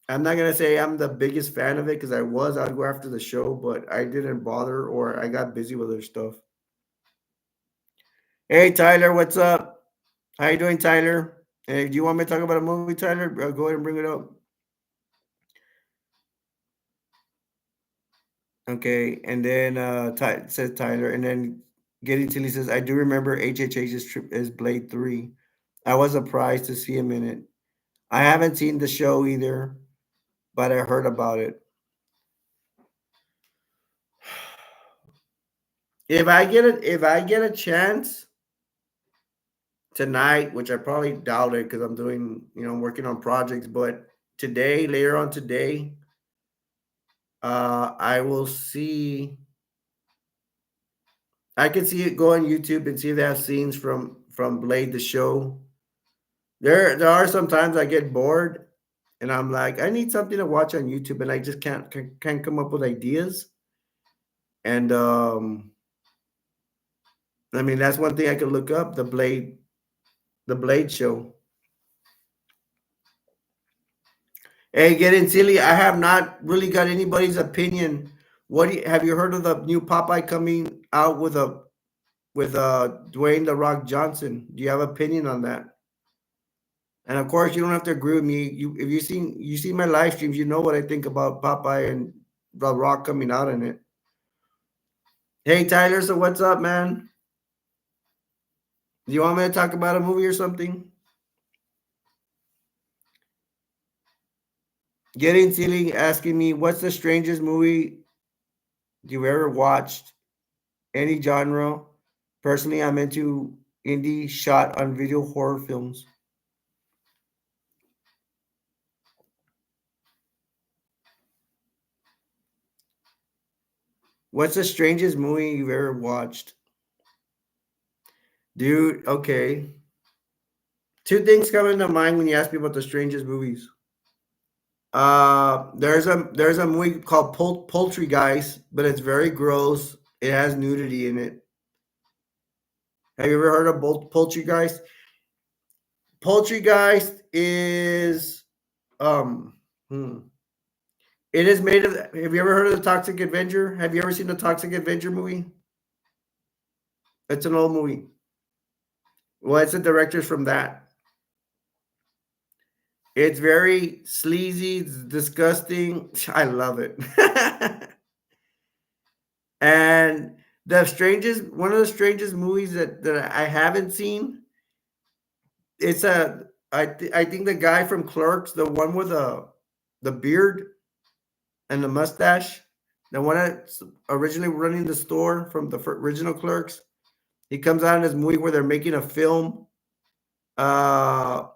I'm not gonna say I'm the biggest fan of it because I was. I'd go after the show, but I didn't bother or I got busy with other stuff. Hey Tyler, what's up? How you doing, Tyler? Hey, do you want me to talk about a movie, Tyler? Go ahead and bring it up. Okay, and then says Tyler, and then Getting Tilly says, I do remember HHH's trip as Blade 3. I was surprised to see him in it. I haven't seen the show either, but I heard about it. If I get a chance tonight, which I probably doubt it because I'm doing, I'm working on projects, but today, later on today, I will see. I can see it go on YouTube and see if they have scenes from Blade the show. There are some times I get bored and I'm like, I need something to watch on YouTube, and I just can't come up with ideas. And I mean that's one thing I could look up the Blade show. Hey, getting silly. I have not really got anybody's opinion. Have you heard of the new Popeye coming out with Dwayne the Rock Johnson? Do you have opinion on that? And of course, you don't have to agree with me. If you see my live streams, you know what I think about Popeye and the Rock coming out in it. Hey Tyler, so what's up, man? Do you want me to talk about a movie or something? Getting silly, asking me what's the strangest movie you've ever watched? Any genre. Personally, I'm into indie shot on video horror films. What's the strangest movie you've ever watched? Dude, okay. Two things come into mind when you ask me about the strangest movies. There's a movie called Poultry Guys, but it's very gross. It has nudity in it. Have you ever heard of Poultry Guys? Poultry Guys is um hmm, it is made of. Have you ever heard of the Toxic Avenger? Have you ever seen the Toxic Avenger movie? It's an old movie. Well, it's the directors from that. It's very sleazy, it's disgusting. I love it. And one of the strangest movies that I haven't seen. It's I think the guy from Clerks, the one with the beard and the mustache, the one that's originally running the store from the original Clerks. He comes out in this movie where they're making a film, uh,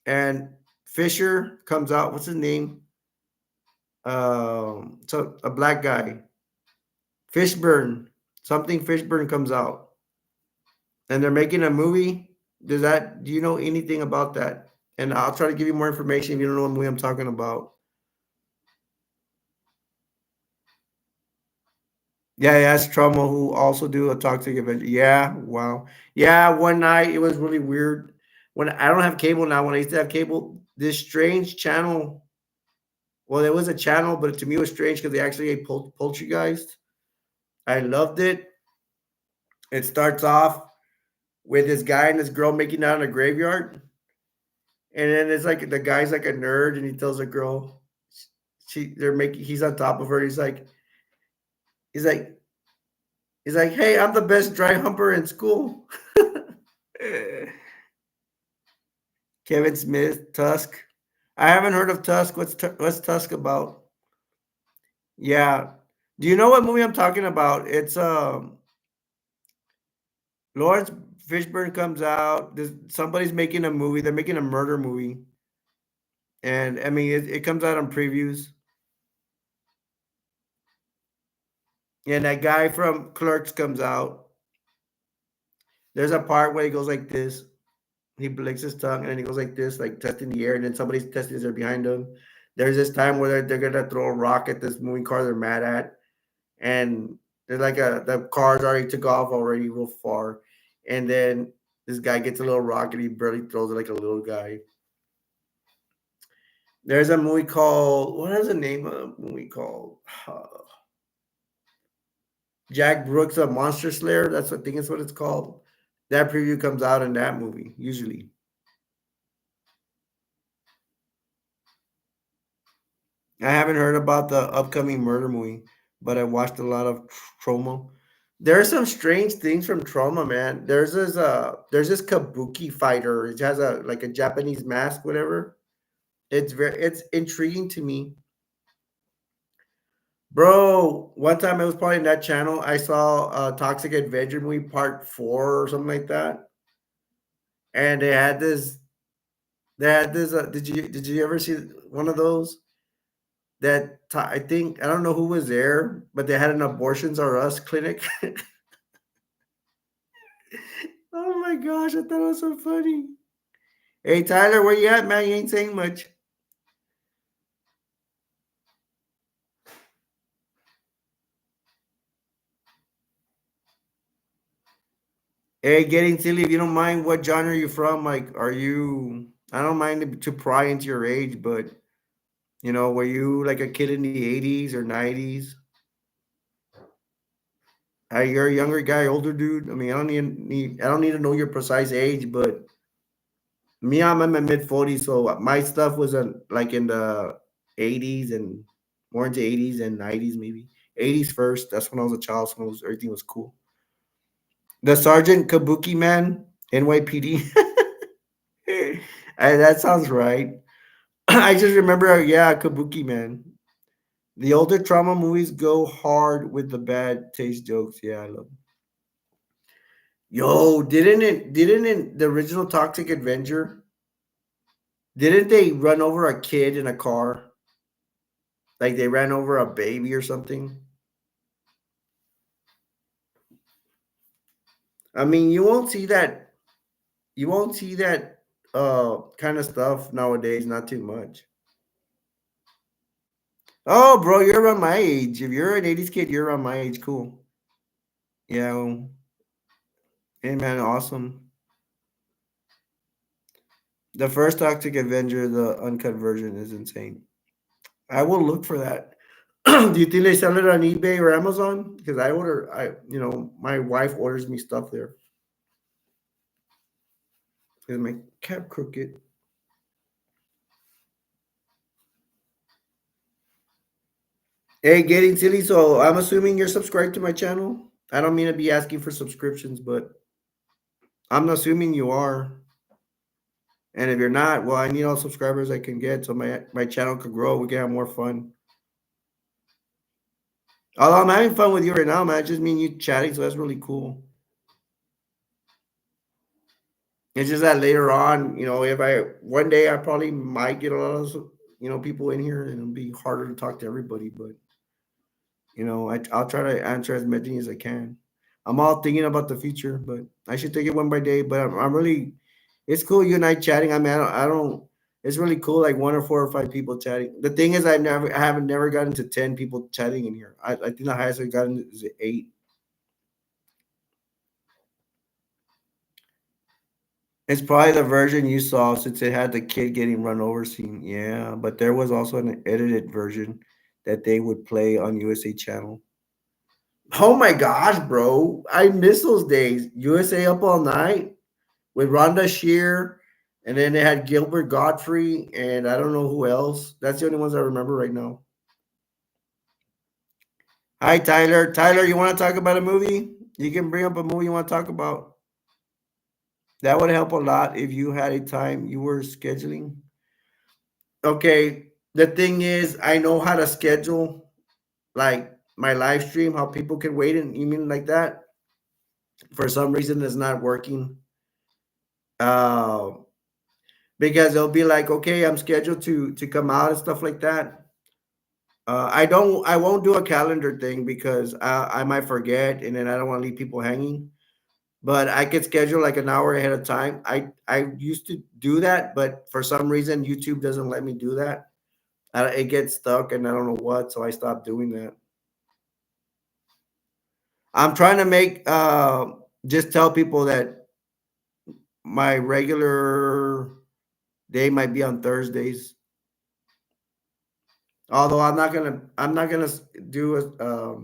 and Fisher comes out. What's his name? So a black guy, Fishburne. Something Fishburne comes out, and they're making a movie. Do you know anything about that? And I'll try to give you more information if you don't know what movie I'm talking about. Yeah, yeah, it's Trauma who also do a Toxic Avenger. Yeah, wow. Yeah, one night it was really weird. When I don't have cable now, when I used to have cable, this strange channel. Well, there was a channel, but to me it was strange because they actually ate Poltergeist. I loved it. It starts off with this guy and this girl making out in a graveyard, and then it's like the guy's like a nerd, and he tells the girl, he's on top of her. He's like, hey, I'm the best dry humper in school. Kevin Smith, Tusk. I haven't heard of Tusk. What's Tusk about? Yeah. Do you know what movie I'm talking about? It's Lawrence Fishburne comes out. Somebody's making a movie. They're making a murder movie, and I mean, it comes out on previews. And that guy from Clerks comes out. There's a part where he goes like this. He licks his tongue and then he goes like this, like testing the air, and then somebody's testing his air behind him. There's this time where they're gonna throw a rock at this moving car they're mad at, and there's like the car's already took off already real far, and then this guy gets a little rock and he barely throws it like a little guy. There's a movie called, what is the name of the movie called? Jack Brooks, a Monster Slayer. That's what I think is what it's called. That preview comes out in that movie usually. I haven't heard about the upcoming murder movie, but I watched a lot of Trauma. There are some strange things from Trauma, man. There's this kabuki fighter. It has a like a Japanese mask, whatever. It's intriguing to me. Bro, one time I was probably in that channel, I saw Toxic Adventure movie part 4 or something like that. And they had this did you ever see one of those? I think I don't know who was there, but they had an Abortions Are Us clinic. Oh my gosh, I thought it was so funny. Hey Tyler, where you at, man? You ain't saying much. Hey, getting silly. If you don't mind, what genre are you from? Like, are you? I don't mind to pry into your age, but were you like a kid in the '80s or '90s? You're a younger guy, older dude. I mean, I don't need to know your precise age, but me, I'm in my mid 40s, so my stuff was like in the '80s and more into '80s and '90s, maybe '80s first. That's when I was a child, so everything was cool. The Sergeant Kabuki Man, NYPD. That sounds right. I just remember, yeah, Kabuki Man. The older trauma movies go hard with the bad taste jokes. Yeah, I love them. Yo, didn't the original Toxic Avenger, didn't they run over a kid in a car? Like they ran over a baby or something? I mean, you won't see that kind of stuff nowadays, not too much. Oh, bro, you're around my age. If you're an '80s kid, you're around my age. Cool. Yeah. Hey, man, awesome. The first Toxic Avenger, the uncut version, is insane. I will look for that. Do you think they sell it on eBay or Amazon? Because my wife orders me stuff there. Is my cap crooked? Hey, getting silly. So I'm assuming you're subscribed to my channel. I don't mean to be asking for subscriptions, but I'm assuming you are. And if you're not, well, I need all subscribers I can get so my channel can grow. We can have more fun. Although I'm having fun with you right now, man. I just mean you chatting, so that's really cool. It's just that later on, if I one day I probably might get a lot of people in here, and it'll be harder to talk to everybody. But I'll try to answer as many as I can. I'm all thinking about the future, but I should take it one by day. But I'm really, it's cool you and I chatting. I mean, I don't. It's really cool, like 1 or 4 or 5 people chatting. The thing is, I haven't never gotten to 10 people chatting in here. I think the highest I've gotten is 8. It's probably the version you saw since it had the kid getting run over scene. Yeah, but there was also an edited version that they would play on USA Channel. Oh my gosh, bro. I miss those days. USA Up All Night with Rhonda Shear, and then they had Gilbert Godfrey, and I don't know who else. That's the only ones I remember right now. Hi, Tyler. Tyler, you want to talk about a movie? You can bring up a movie you want to talk about. That would help a lot if you had a time you were scheduling. Okay, the thing is, I know how to schedule like my live stream, how people can wait, and you mean like that? For some reason, it's not working. Uh, because they'll be like, okay, I'm scheduled to come out and stuff like that. I won't do a calendar thing because I might forget, and then I don't want to leave people hanging. But I could schedule like an hour ahead of time. I used to do that, but for some reason YouTube doesn't let me do that. It gets stuck, and I don't know what, so I stopped doing that. I'm trying to make just tell people that my regular day might be on Thursdays. Although I'm not gonna do a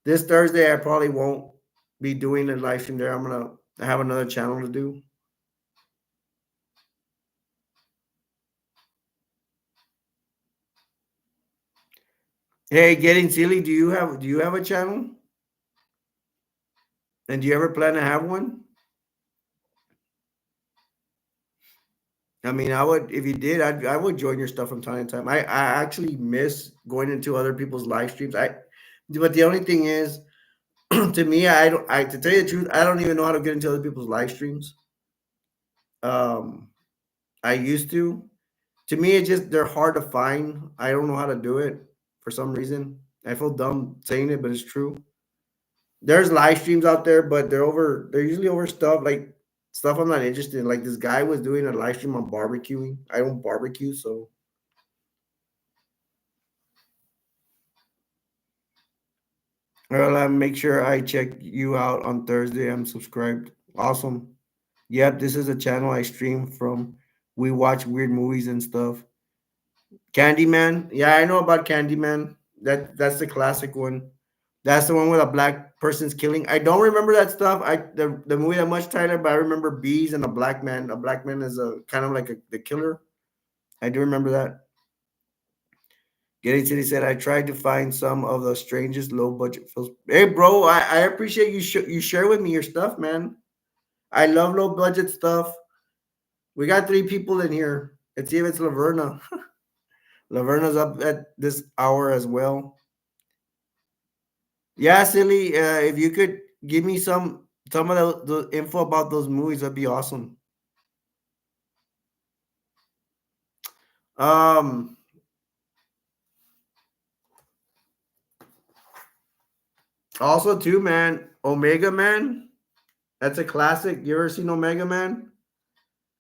this Thursday. I probably won't be doing a live stream there. I'm gonna have another channel to do. Hey, getting silly. Do you have a channel? And do you ever plan to have one? I mean, I would if you did. I would join your stuff from time to time. I actually miss going into other people's live streams. But the only thing is, to me, I don't. I to tell you the truth, I don't even know how to get into other people's live streams. Um, I used to. To me, it just they're hard to find. I don't know how to do it for some reason. I feel dumb saying it, but it's true. There's live streams out there, but they're usually over stuff like stuff I'm not interested in. Like this guy was doing a live stream on barbecuing. I don't barbecue, so well, I make sure I check you out on Thursday. I'm subscribed. Awesome. Yep, this is a channel I stream from. We watch weird movies and stuff. Candyman. Yeah, I know about Candyman. That's the classic one. That's the one with a black person's killing. I don't remember that stuff. The movie that much, Tyler, but I remember bees and a black man. A black man is a kind of like the killer. I do remember that. Getting City said I tried to find some of the strangest low budget films. Hey, bro, I appreciate you share with me your stuff, man. I love low budget stuff. We got three people in here. Let's see if it's Laverna. Laverna's up at this hour as well. Yeah, silly. If you could give me some of the info about those movies, that'd be awesome. Um, Also too, man, Omega Man. That's a classic. You ever seen Omega Man?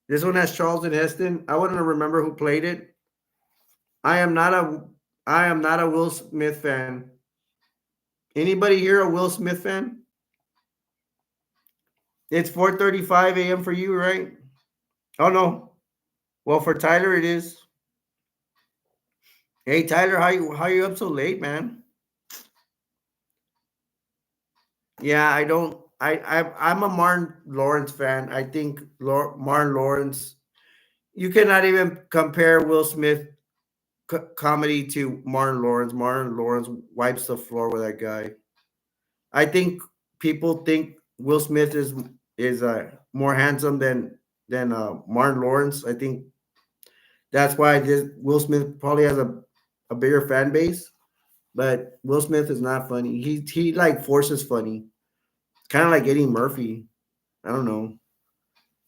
This one has Charlton Heston. I wouldn't remember who played it. I am not a I am not a Will Smith fan. Anybody here a Will Smith fan? It's 4:35 a.m. for you, right? Oh no. Well, for Tyler it is. Hey Tyler, how you up so late, man? Yeah, I don't. I'm a Martin Lawrence fan. I think Martin Lawrence. You cannot even compare Will Smith comedy to Martin Lawrence. Martin Lawrence wipes the floor with that guy. I think people think Will Smith is more handsome than Martin Lawrence. I think that's why this Will Smith probably has a bigger fan base. But Will Smith is not funny. He like forces funny, kind of like Eddie Murphy. I don't know.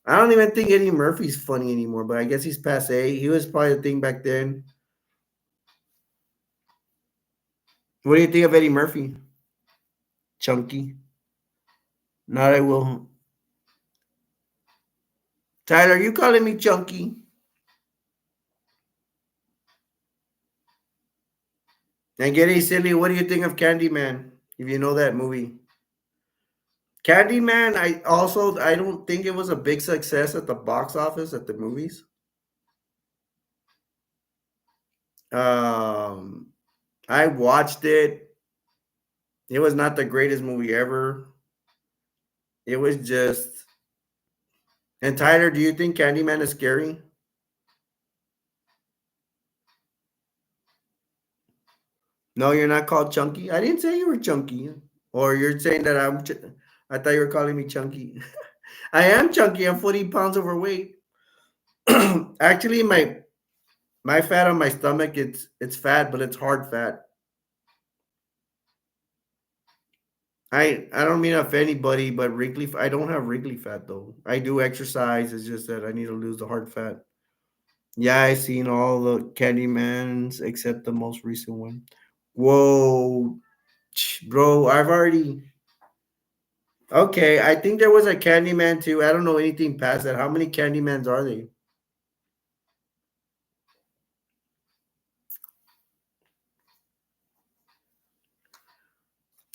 I don't even think Eddie Murphy's funny anymore. But I guess he's passe. He was probably the thing back then. What do you think of Eddie Murphy? Chunky. Not I will. Tyler, you calling me chunky? And getting silly, what do you think of Candyman? If you know that movie. Candyman, I don't think it was a big success at the box office at the movies. Um I watched it. It was not the greatest movie ever. It was just and Tyler, do you think Candyman is scary? No, you're not called chunky. I didn't say you were chunky. Or you're saying that I thought you were calling me chunky. I am chunky. I'm 40 pounds overweight. Actually, my fat on my stomach, it's fat, but it's hard fat. I don't mean to offend anybody, but I don't have wrinkly fat though. I do exercise. It's just that I need to lose the hard fat. Yeah, I seen all the Candymans except the most recent one. Whoa, bro! I've already. Okay, I think there was a Candyman too. I don't know anything past that. How many Candymans are they?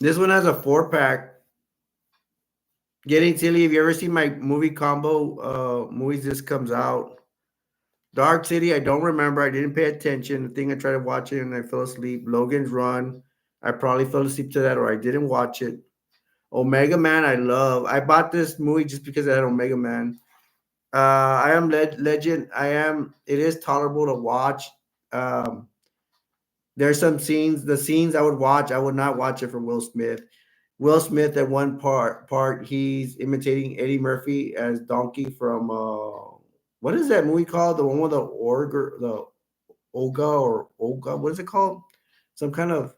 This one has a 4 pack. Getting silly. Have you ever seen my movie combo? Movies this comes out. Dark City. I don't remember. I didn't pay attention. The thing I tried to watch it and I fell asleep. Logan's Run. I probably fell asleep to that or I didn't watch it. Omega Man. I love. I bought this movie just because I had Omega Man. I am Legend. I am. It is tolerable to watch. Um, there's some scenes. The scenes I would watch. I would not watch it for Will Smith. Will Smith at one part he's imitating Eddie Murphy as Donkey from what is that movie called? The one with the the Olga. What is it called? Some kind of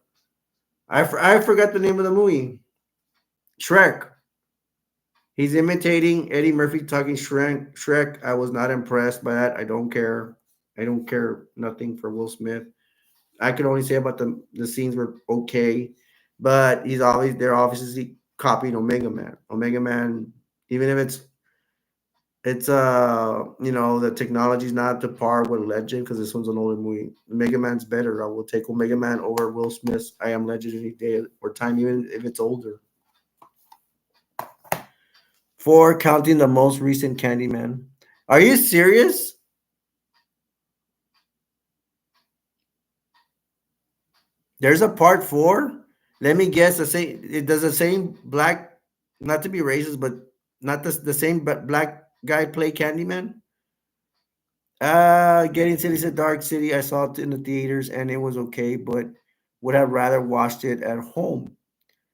I forgot the name of the movie. Shrek. He's imitating Eddie Murphy talking Shrek. Shrek. I was not impressed by that. I don't care. I don't care nothing for Will Smith. I can only say about the scenes were okay, but they're obviously copying Omega Man. Omega Man, even if the technology's not to par with Legend because this one's an older movie. Omega Man's better. I will take Omega Man over Will Smith's I Am Legend any day or time, even if it's older. 4, counting the most recent Candyman. Are you serious? There's a part 4. Let me guess. The same. It does the same black. Not to be racist, but not the same black guy play Candyman. Getting City said Dark City. I saw it in the theaters and it was okay, but would have rather watched it at home.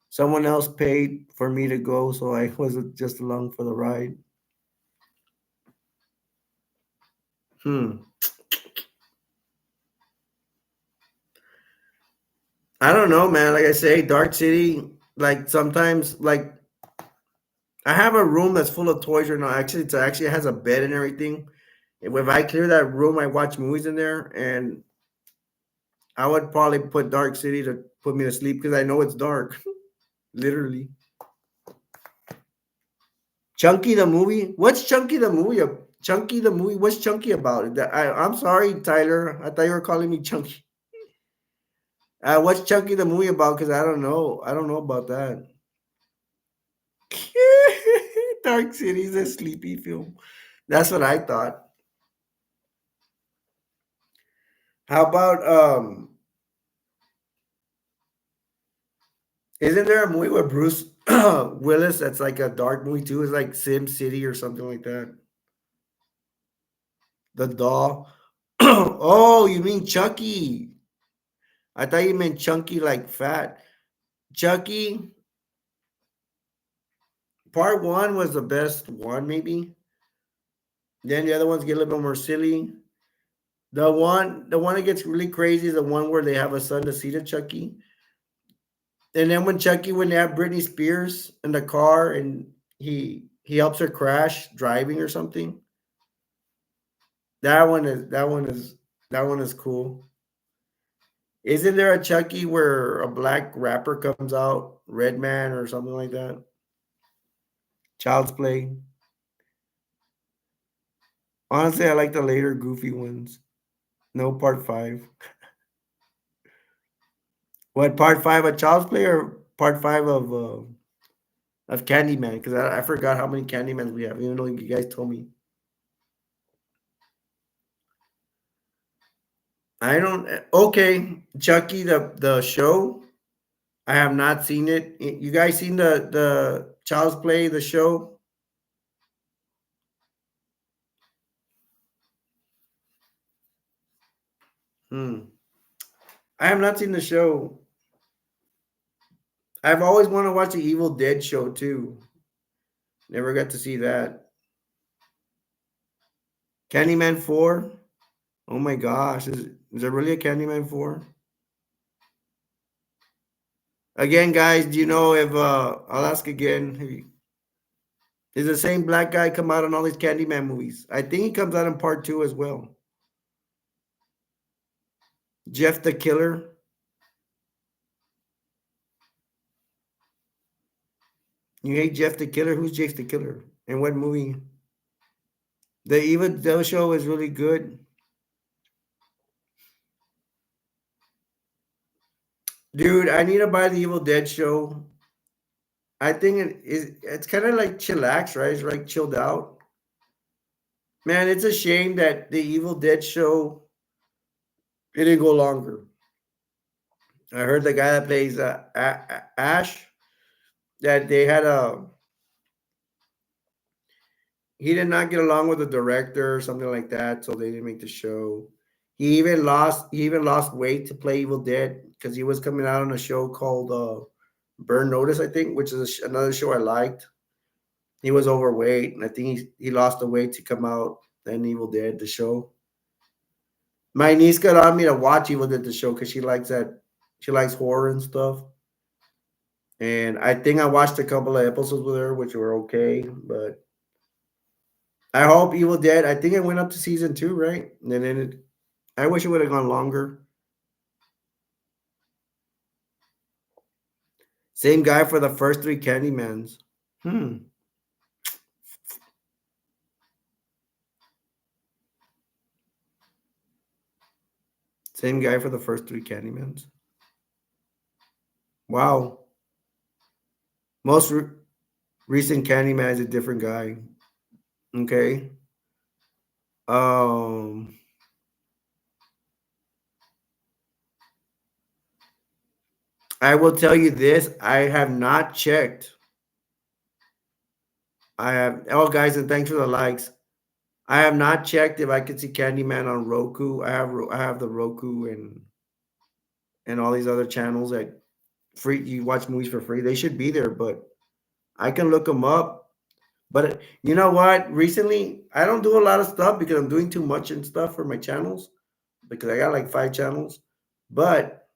Someone else paid for me to go, so I was just along for the ride. Hmm. I don't know, man. Like I say, Dark City. Like sometimes, like I have a room that's full of toys right now. Actually, it actually has a bed and everything. If I clear that room, I watch movies in there, and I would probably put Dark City to put me to sleep because I know it's dark. Literally. Chunky the movie? What's Chunky the movie? Chunky the movie? What's Chunky about? I'm sorry, Tyler. I thought you were calling me Chunky. What's Chunky the movie about? Because I don't know. I don't know about that. Dark City is a sleepy film. That's what I thought. How about isn't there a movie with Bruce Willis that's like a dark movie too? It's like Sim City or something like that. The doll. Oh, you mean Chucky? I thought you meant chunky like fat. Chucky, part 1 was the best one, maybe. Then the other ones get a little bit more silly. The one that gets really crazy is the one where they have a son to see the Chucky. And then when they have Britney Spears in the car and he helps her crash driving or something. That one is cool. Isn't there a Chucky where a black rapper comes out, Redman or something like that? Child's Play. Honestly, I like the later goofy ones. No part 5. What part 5 of Child's Play or part 5 of Candyman? Because I forgot how many Candymans we have, even though you guys told me. I don't. Okay, Chucky the show. I have not seen it. You guys seen the Child's Play the show? Hmm. I have not seen the show. I've always wanted to watch the Evil Dead show too. Never got to see that. Candyman 4. Oh my gosh, is there really a Candyman 4? Again, guys, do you know if I'll ask again? Is the same black guy come out in all these Candyman movies? I think he comes out in part two as well. Jeff the Killer. You hate Jeff the Killer? Who's Jeff the Killer? And what movie? The Evil Dead show is really good. Dude, I need to buy the Evil Dead show. I think it's kind of like chillax, right? It's like chilled out. Man, it's a shame that the Evil Dead show it didn't go longer. I heard the guy that plays Ash that they had a he did not get along with the director or something like that, so they didn't make the show. He even lost weight to play Evil Dead because he was coming out on a show called Burn Notice, I think, which is another show I liked. He was overweight, and I think he lost the weight to come out in Evil Dead the show. My niece got on me to watch Evil Dead the show because she likes that. She likes horror and stuff. And I think I watched a couple of episodes with her, which were okay. But I hope Evil Dead. I think it went up to season two, right? And then I wish it would have gone longer. Same guy for the first three Candymans. Hmm. Same guy for the first three Candymans. Wow. Most recent Candyman is a different guy. Okay. Um. I will tell you this. I have not checked. I have. Oh, guys, and thanks for the likes. I have not checked if I could see Candyman on Roku. I have the Roku and all these other channels that free you watch movies for free. They should be there, but I can look them up. But you know what? Recently, I don't do a lot of stuff because I'm doing too much and stuff for my channels because I got like 5 channels. But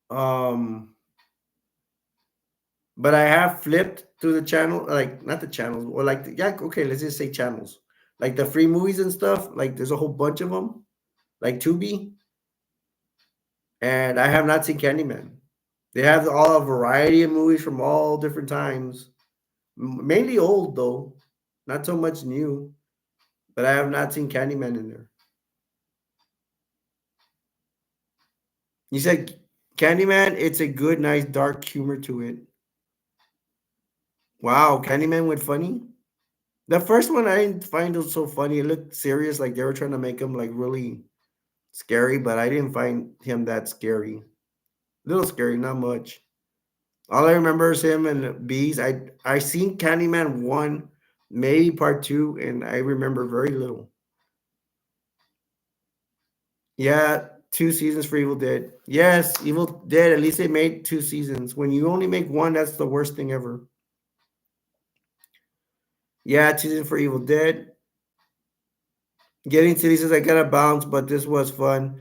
um, but I have flipped to the channel, like not the channels, or like yeah, okay, let's just say channels, like the free movies and stuff. Like there's a whole bunch of them, like Tubi, and I have not seen Candyman. They have all a variety of movies from all different times, mainly old though, not so much new. But I have not seen Candyman in there. You said Candyman, it's a good, nice, dark humor to it. Wow, Candyman went funny. The first one I didn't find it so funny. It looked serious, like they were trying to make him like really scary, but I didn't find him that scary. A little scary, not much. All I remember is him and the bees. I seen Candyman one, maybe part two, and I remember very little. Yeah, 2 seasons for Evil Dead. Yes, Evil Dead. At least they made 2 seasons. When you only make one, that's the worst thing ever. Yeah, 2 seasons for Evil Dead. Getting to says I gotta bounce, but this was fun.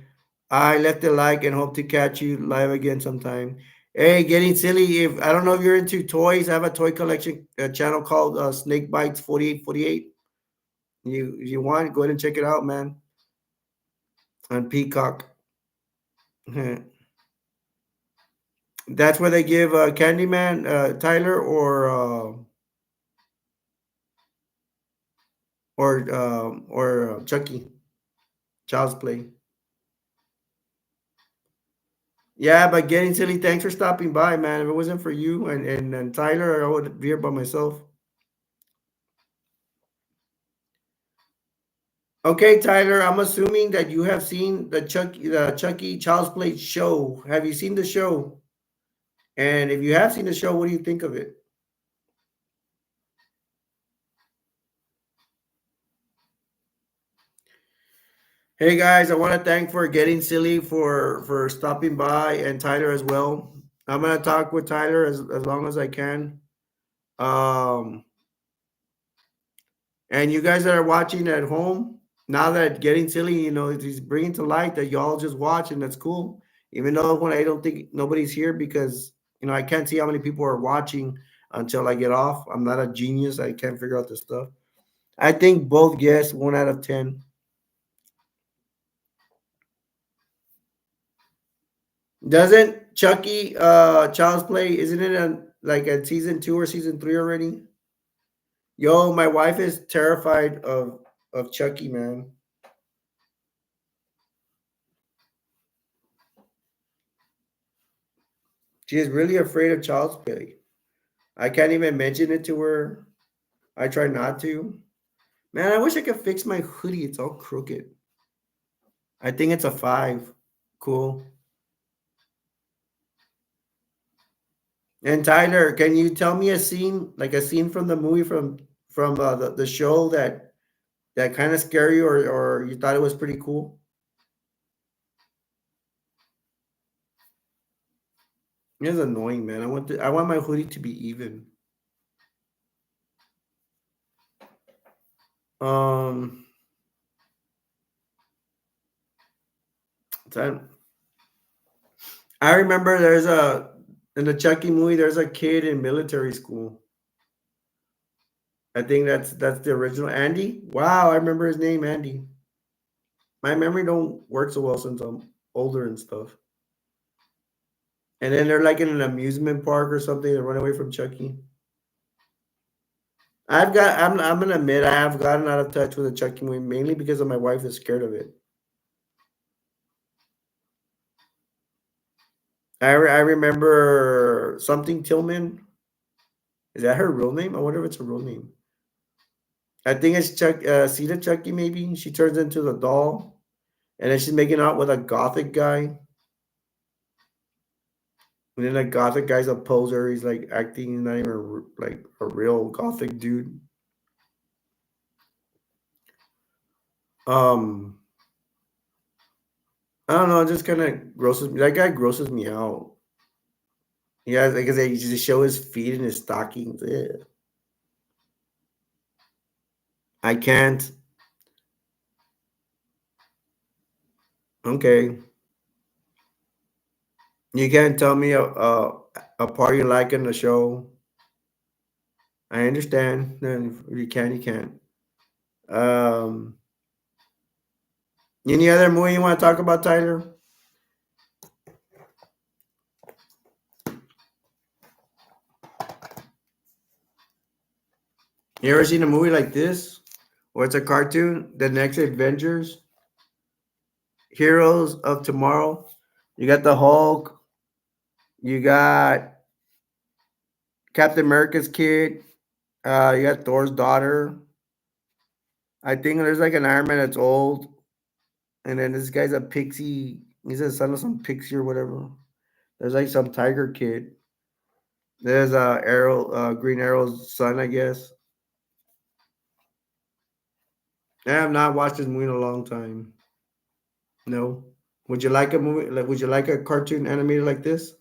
I left a like and hope to catch you live again sometime. Hey, getting silly. If I don't know if you're into toys, I have a toy collection channel called Snake Bites 4848. You want, go ahead and check it out, man. On Peacock. That's where they give Candyman, Tyler, or Chucky, Child's Play. Yeah, but getting silly. Thanks for stopping by, man. If it wasn't for you and Tyler, I would be here by myself. Okay, Tyler. I'm assuming that you have seen the Chucky Child's Play show. Have you seen the show? And if you have seen the show, what do you think of it? Hey guys, I want to thank for getting silly for stopping by and Tyler as well. I'm gonna talk with Tyler as long as I can. Um, and you guys that are watching at home, Now that getting silly, he's bringing to light that y'all just watch, and that's cool. Even though when I don't think nobody's here because I can't see how many people are watching until I get off. I'm not a genius. I can't figure out this stuff. I think both guests 1 out of 10. Doesn't Chucky Child's Play, isn't it like at season 2 or season 3 already? Yo, my wife is terrified of Chucky, man. She is really afraid of Child's Play. I can't even mention it to her. I try not to. Man, I wish I could fix my hoodie. It's all crooked. I think it's a 5. Cool. And Tyler, can you tell me a scene, like a scene from the movie from the show that kind of scare you, or you thought it was pretty cool? It's annoying, man. I want my hoodie to be even. Um, so I remember there's a in the Chucky movie. There's a kid in military school. I think that's the original Andy. Wow, I remember his name, Andy. My memory don't work so well since I'm older and stuff. And then they're like in an amusement park or something. They run away from Chucky. I'm gonna admit I have gotten out of touch with the Chucky movie mainly because of my wife is scared of it. I remember something Tillman. Is that her real name? I wonder if it's her real name. I think it's Sita Chucky. Maybe she turns into the doll, and then she's making out with a gothic guy. And then the gothic guy's a poser. He's like acting, he's not even like a real gothic dude. Um, I don't know. It just kind of grosses me. That guy grosses me out. Yeah, because they just show his feet and his stockings. Yeah. I can't. Okay, you can't tell me a part you like in the show. I understand. Then if you can, you can. Um, any other movie you want to talk about, Tyler? You ever seen a movie like this, or it's a cartoon? The next Avengers, Heroes of Tomorrow. You got the Hulk. You got Captain America's kid. You got Thor's daughter. I think there's like an Iron Man that's old, and then this guy's a pixie. He's a son of some pixie or whatever. There's like some tiger kid. There's Green Arrow's son, I guess. I have not watched this movie in a long time. No. Would you like a movie? Like, would you like a cartoon animated like this?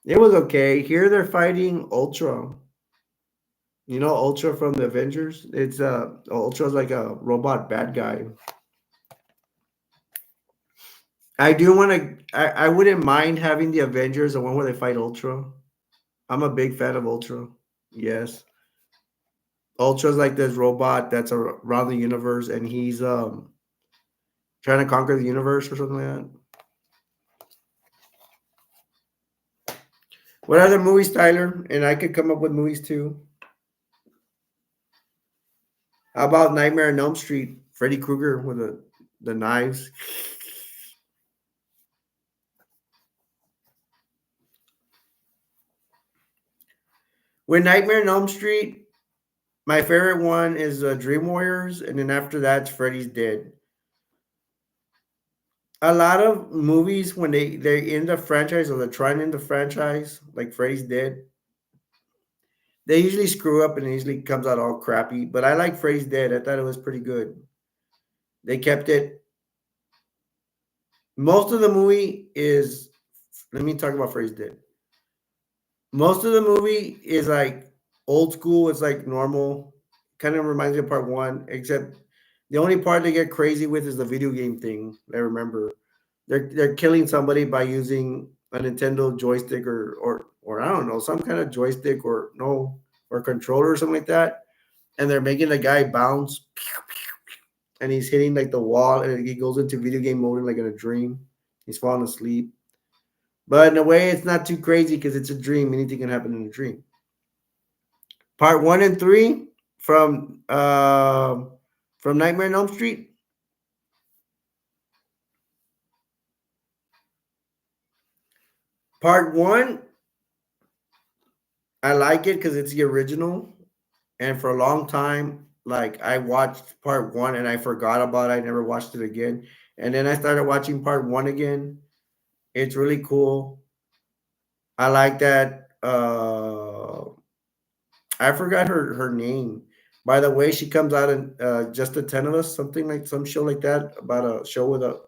It was okay. Here they're fighting Ultra. You know Ultra from the Avengers? It's Ultra's like a robot bad guy. I do want to. I wouldn't mind having the Avengers, the one where they fight Ultra. I'm a big fan of Ultra. Yes, Ultra's like this robot that's around the universe, and he's trying to conquer the universe or something like that. What other movies, Tyler? And I could come up with movies too. How about Nightmare on Elm Street? Freddy Krueger with the knives. With Nightmare on Elm Street, my favorite one is Dream Warriors, and then after that's Freddy's Dead. A lot of movies when they're in the franchise or they're trying in the franchise, like Freddy's Dead, they usually screw up and it usually comes out all crappy. But I like Freddy's Dead. I thought it was pretty good. They kept it. Most of the movie is. Let me talk about Freddy's Dead. Most of the movie is like old school. It's like normal. Kind of reminds me of part one, except the only part they get crazy with is the video game thing. I remember they're killing somebody by using a Nintendo joystick or I don't know, some kind of joystick or no or controller or something like that, and they're making the guy bounce, and he's hitting like the wall, and he goes into video game mode like in a dream. He's falling asleep, but in a way, it's not too crazy because it's a dream. Anything can happen in a dream. Part one and three from from Nightmare on Elm Street. Part one, I like it because it's the original, and for a long time, like I watched part one and I forgot about it. I never watched it again, and then I started watching part one again. It's really cool. I like that. I forgot her name. By the way, she comes out in just the 10 of us, something like some show like that about a show with a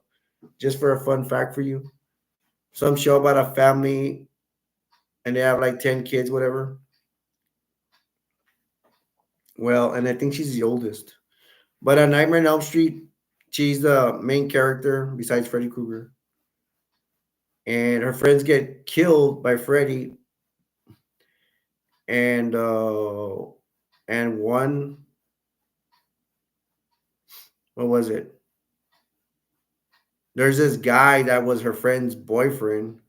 just for a fun fact for you. Some show about a family and they have like 10 kids, whatever. Well, and I think she's the oldest. But on Nightmare on Elm Street, she's the main character besides Freddy Krueger. And her friends get killed by Freddy, and one, what was it? There's this guy that was her friend's boyfriend,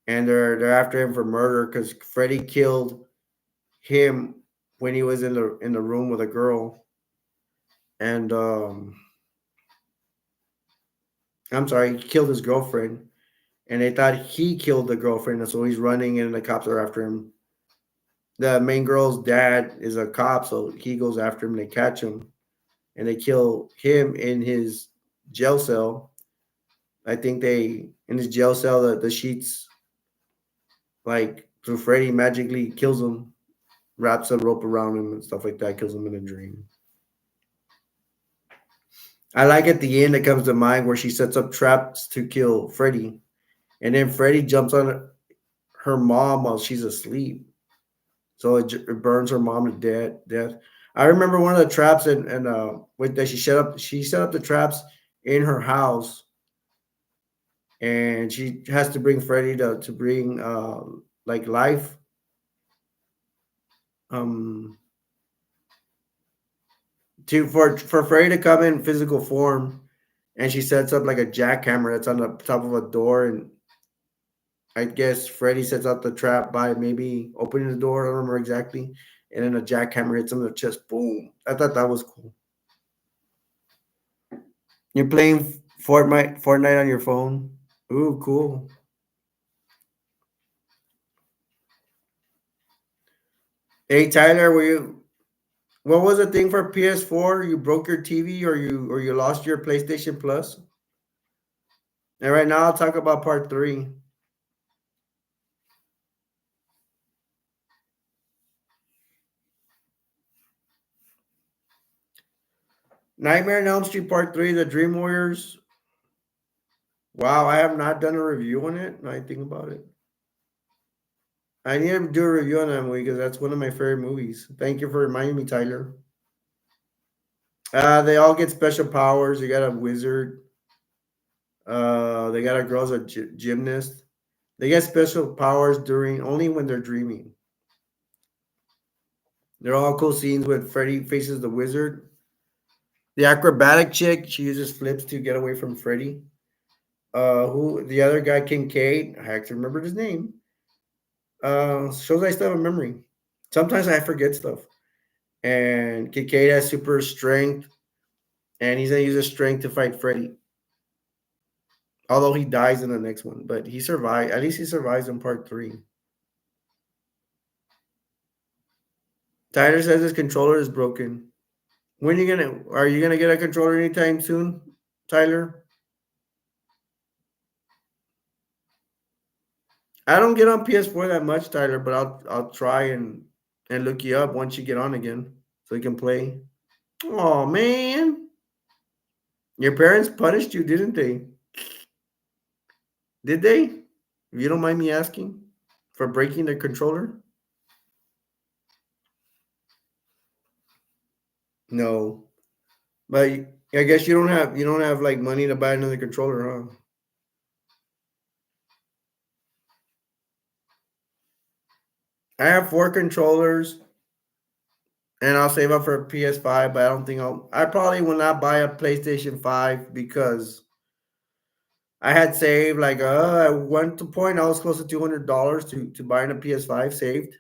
and they're after him for murder because Freddy killed him when he was in the room with a girl, and I'm sorry, he killed his girlfriend, and they thought he killed the girlfriend, and so he's running, and the cops are after him. The main girl's dad is a cop, so he goes after him. They catch him, and they kill him in his jail cell. I think they in his jail cell the sheets like so Freddy magically kills him, wraps a rope around him and stuff like that, kills him in a dream. I like at the end it comes to mind where she sets up traps to kill Freddy, and then Freddy jumps on her mom while she's asleep, so it burns her mom to death. I remember one of the traps and with that she set up. She set up the traps in her house, and she has to bring Freddy to bring like life um to for Freddy to come in physical form, and she sets up like a jackhammer that's on the top of a door, and I guess Freddy sets out the trap by maybe opening the door. I don't remember exactly, and then a jackhammer hits him in the chest. Boom! I thought that was cool. You're playing Fortnite on your phone. Ooh, cool. Hey Tyler, were you? What was the thing for PS4? You broke your TV or you lost your PlayStation Plus? And right now I'll talk about part three. Nightmare on Elm Street Part 3, The Dream Warriors. Wow, I have not done a review on it. Now I think about it. I need to do a review on that movie because that's one of my favorite movies. Thank you for reminding me, Tyler. They all get special powers. You got a wizard. They got a girl's a gymnast. They get special powers during only when they're dreaming. They're all cool scenes when Freddy faces the wizard. The acrobatic chick, she uses flips to get away from Freddy. Who the other guy, Kincaid? I actually remembered his name. Shows I still have a memory. Sometimes I forget stuff. And Kincaid has super strength, and he's gonna use his strength to fight Freddy. Although he dies in the next one, but he survived. At least he survives in part three. Tyler says his controller is broken. When you gonna? Are you gonna get a controller anytime soon, Tyler? I don't get on PS4 that much, Tyler, but I'll try and look you up once you get on again so you can play. Oh man, your parents punished you, didn't they? Did they? If you don't mind me asking, for breaking the controller. No, but I guess you don't have like money to buy another controller, huh? I have four controllers, and I'll save up for a PS5. But I don't think I probably will not buy a PlayStation 5 because I had saved like I went to point I was close to $200 to buying a PS5 saved,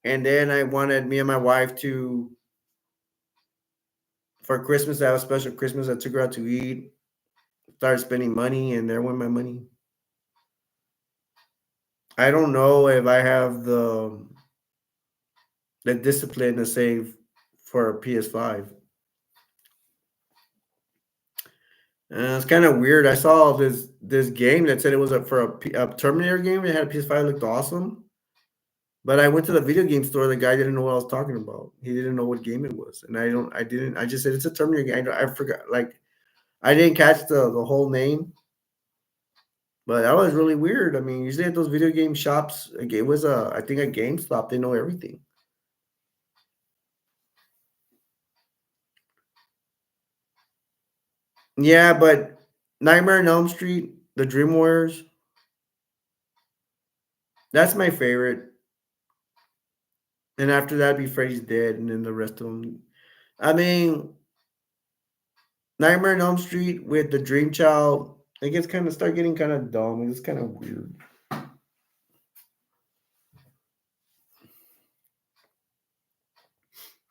and then I wanted me and my wife to for Christmas to have a special Christmas. I took her out to eat, started spending money, and there went my money. I don't know if I have the discipline to save for a PS5. It's kind of weird. I saw this game that said it was for a Terminator game. It had a PS5, looked awesome. But I went to the video game store. The guy didn't know what I was talking about. He didn't know what game it was, and I don't. I didn't. I just said it's a Terminator game. I forgot. Like I didn't catch the whole name, but that was really weird. I mean, usually at those video game shops, like, it was a I think a GameStop. They know everything. Yeah, but Nightmare on Elm Street, the Dream Warriors, that's my favorite. And after that, be Freddy's Dead, and then the rest of them. I mean, Nightmare on Elm Street with the Dream Child, it gets kind of start getting kind of dumb. It's kind of weird.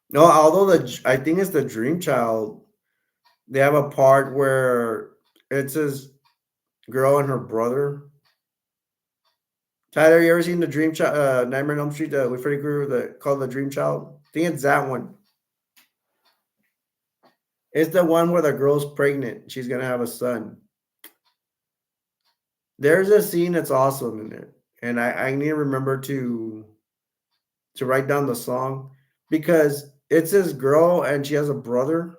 No, although I think it's the Dream Child. They have a part where it's this girl and her brother. Tyler, you ever seen the Dream Child, Nightmare on Elm Street, with Freddy Krueger, called the Dream Child? I think it's that one. It's the one where the girl's pregnant. She's gonna have a son. There's a scene that's awesome in it, and I need to remember to write down the song because it's this girl and she has a brother,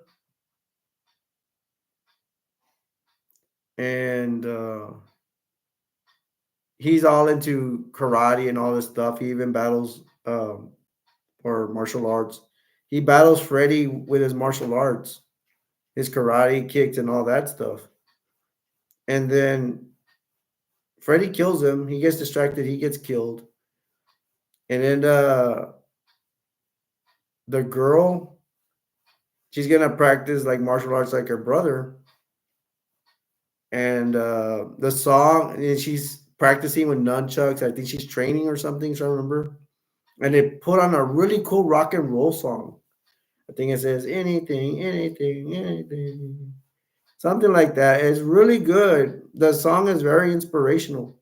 and he's all into karate and all this stuff. He even battles or martial arts. He battles Freddy with his martial arts, his karate kicks and all that stuff. And then Freddy kills him. He gets distracted. He gets killed. And then the girl, she's gonna practice like martial arts like her brother. And the song, and she's practicing with nunchucks. I think she's training or something. So I remember. And they put on a really cool rock and roll song. I think it says anything, anything, anything, something like that. It's really good. The song is very inspirational.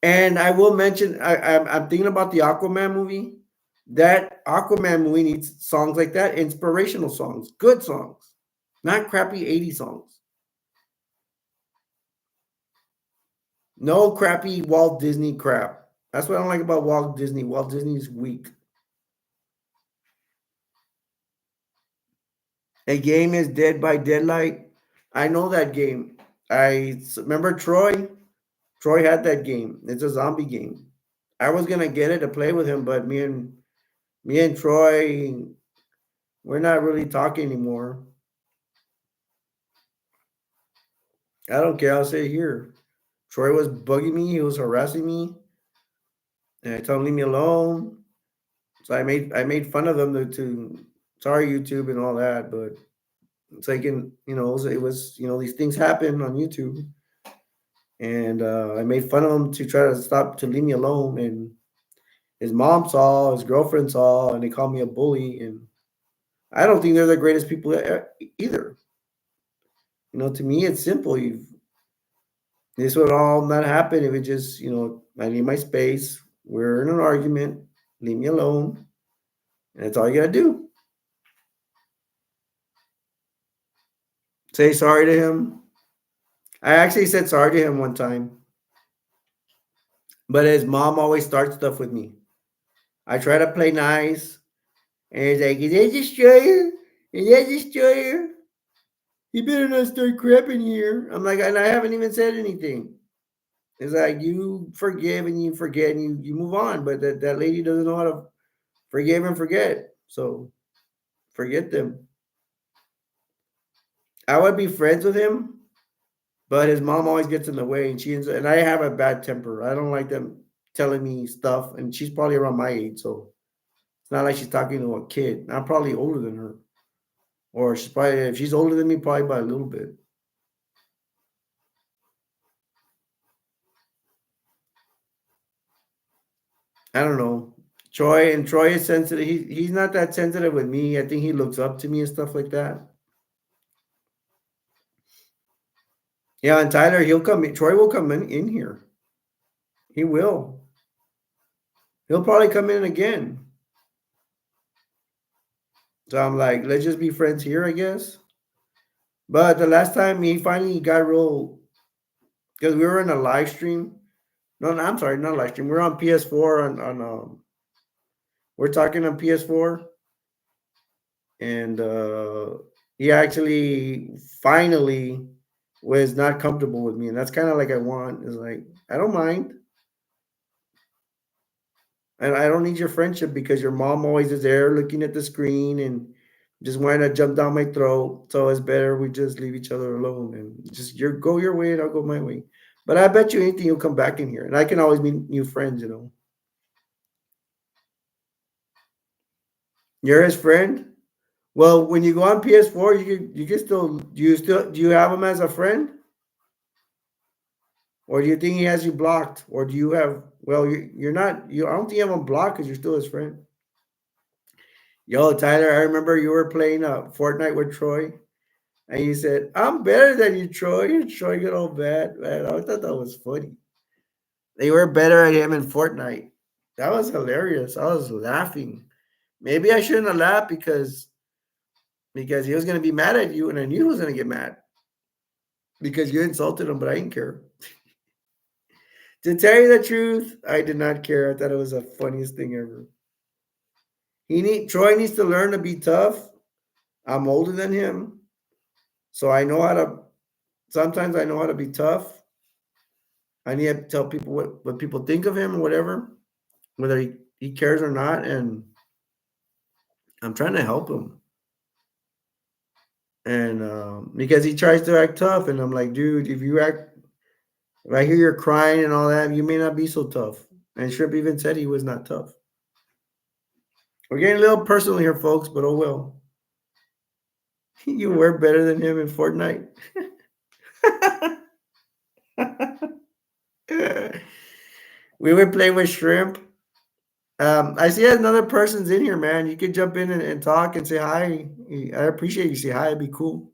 And I will mention, I'm thinking about the Aquaman movie. That Aquaman movie needs songs like that, inspirational songs, good songs, not crappy 80 songs. No crappy Walt Disney crap. That's what I don't like about Walt Disney. Walt Disney's weak. A game is Dead by Deadlight. I know that game. Remember Troy. Troy had that game. It's a zombie game. I was gonna get it to play with him, but me and Troy, we're not really talking anymore. I don't care. I'll say it here. Troy was bugging me. He was harassing me, and I told him leave me alone. So I made fun of them to sorry YouTube and all that, but it's like it was these things happen on YouTube, and I made fun of him to try to stop to leave me alone, and his mom saw, his girlfriend saw, and they called me a bully, and I don't think they're the greatest people either. To me, it's simple. This would all not happen if it just, I need my space. We're in an argument. Leave me alone. And that's all you gotta do. Say sorry to him. I actually said sorry to him one time, but his mom always starts stuff with me. I try to play nice, and he's like, "Is that destroyer? Is that destroyer? You better not start crapping here." I'm like, and I haven't even said anything. It's like you forgive and you forget and you move on, but that lady doesn't know how to forgive and forget. So Forget them. I would be friends with him, but his mom always gets in the way, and and I have a bad temper. I don't like them telling me stuff, and she's probably around my age, so it's not like she's talking to a kid. I'm probably older than her, or she's probably if she's older than me, probably by a little bit. I don't know. Troy is sensitive. He's not that sensitive with me. I think he looks up to me and stuff like that. Yeah, and Tyler, he'll come in. Troy will come in here. He will. He'll probably come in again. So I'm like, let's just be friends here, I guess. But the last time he finally got real because we were in a live stream. No, no, I'm sorry, not live stream. We're on PS4 on we're talking on PS4 and he actually finally was not comfortable with me, and that's kind of like I want is like I don't mind, and I don't need your friendship because your mom always is there looking at the screen and just wanting to jump down my throat. So it's better we just leave each other alone and just you go your way and I'll go my way. But I bet you anything you'll come back in here, and I can always meet new friends. You're his friend. Well, when you go on PS4, you can still do you have him as a friend, or do you think he has you blocked, or do you have? Well, you're not. I don't think you have him blocked because you're still his friend. Yo, Tyler, I remember you were playing Fortnite with Troy, and you said, "I'm better than you, Troy." And Troy got all bad, man. I thought that was funny. They were better at him in Fortnite. That was hilarious. I was laughing. Maybe I shouldn't have laughed because he was gonna be mad at you, and I knew he was gonna get mad because you insulted him, but I didn't care. To tell you the truth, I did not care. I thought it was the funniest thing ever. Troy needs to learn to be tough. I'm older than him, so I know how to. Sometimes I know how to be tough. I need to tell people what people think of him or whatever, whether he cares or not, and I'm trying to help him. And because he tries to act tough, and I'm like, dude, if I hear you're crying and all that, you may not be so tough. And Shrimp even said he was not tough. We're getting a little personal here, folks, but oh well. You were better than him in Fortnite. We were playing with Shrimp. I see another person's in here, man. You could jump in and talk and say hi. I appreciate you say hi. It'd be cool.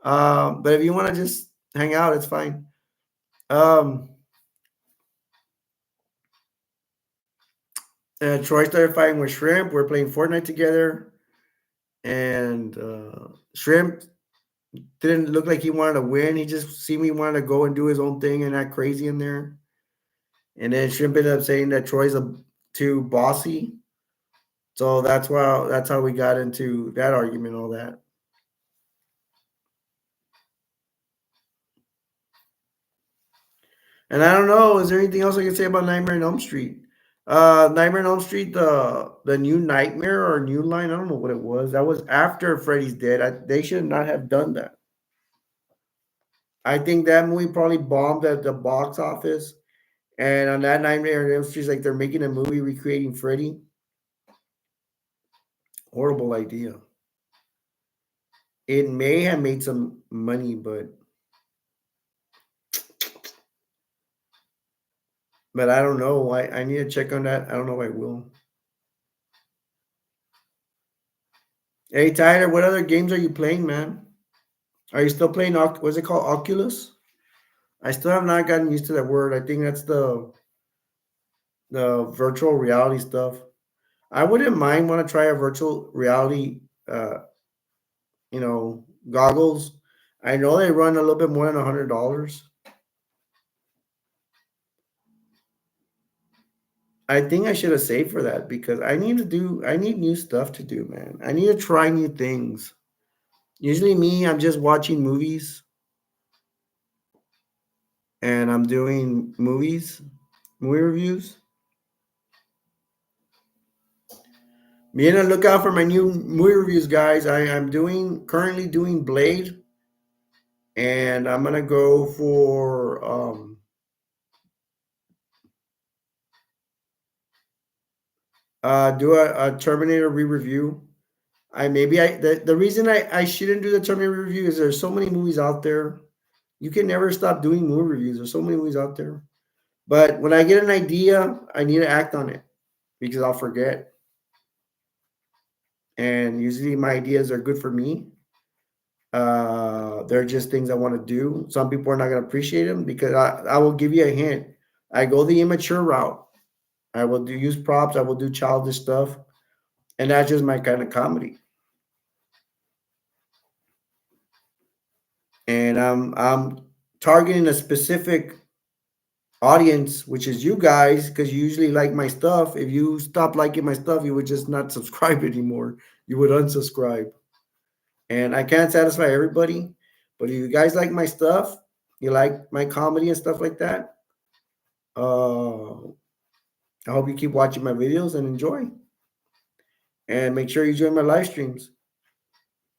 But if you want to just hang out, it's fine. Um, Troy started fighting with Shrimp. We're playing Fortnite together, and Shrimp didn't look like he wanted to win. He just seemed he wanted to go and do his own thing and act crazy in there. And then Shrimp ended up saying that Troy's too bossy. So that's how we got into that argument, all that. And I don't know, is there anything else I can say about Nightmare on Elm Street? Nightmare on Elm Street, the new Nightmare or New Line, I don't know what it was. That was after Freddy's dead. They should not have done that. I think that movie probably bombed at the box office. And on that Nightmare on Elm Street, like they're making a movie recreating Freddy. Horrible idea. It may have made some money, but I don't know. I need to check on that. I don't know if I will. Hey Tyler, what other games are you playing, man? Are you still playing what's it called? Oculus? I still have not gotten used to that word. I think that's the virtual reality stuff. I wouldn't mind want to try a virtual reality goggles. I know they run a little bit more than $100. I think I should have saved for that because I need new stuff to do, man. I need to try new things. Usually me, I'm just watching movies and I'm doing movie reviews. Be on the lookout for my new movie reviews, guys. I'm currently doing Blade, and I'm gonna go for do a Terminator re-review. The reason I shouldn't do the Terminator review is there's so many movies out there. You can never stop doing movie reviews. There's so many movies out there. But when I get an idea, I need to act on it because I'll forget. And usually my ideas are good for me. They're just things I want to do. Some people are not going to appreciate them because I will give you a hint. I go the immature route. I will use props. I will do childish stuff, and that's just my kind of comedy. And I'm targeting a specific audience, which is you guys, because you usually like my stuff. If you stop liking my stuff, you would just not subscribe anymore. You would unsubscribe. And I can't satisfy everybody, but if you guys like my stuff, you like my comedy and stuff like that, I hope you keep watching my videos and enjoy. And make sure you join my live streams.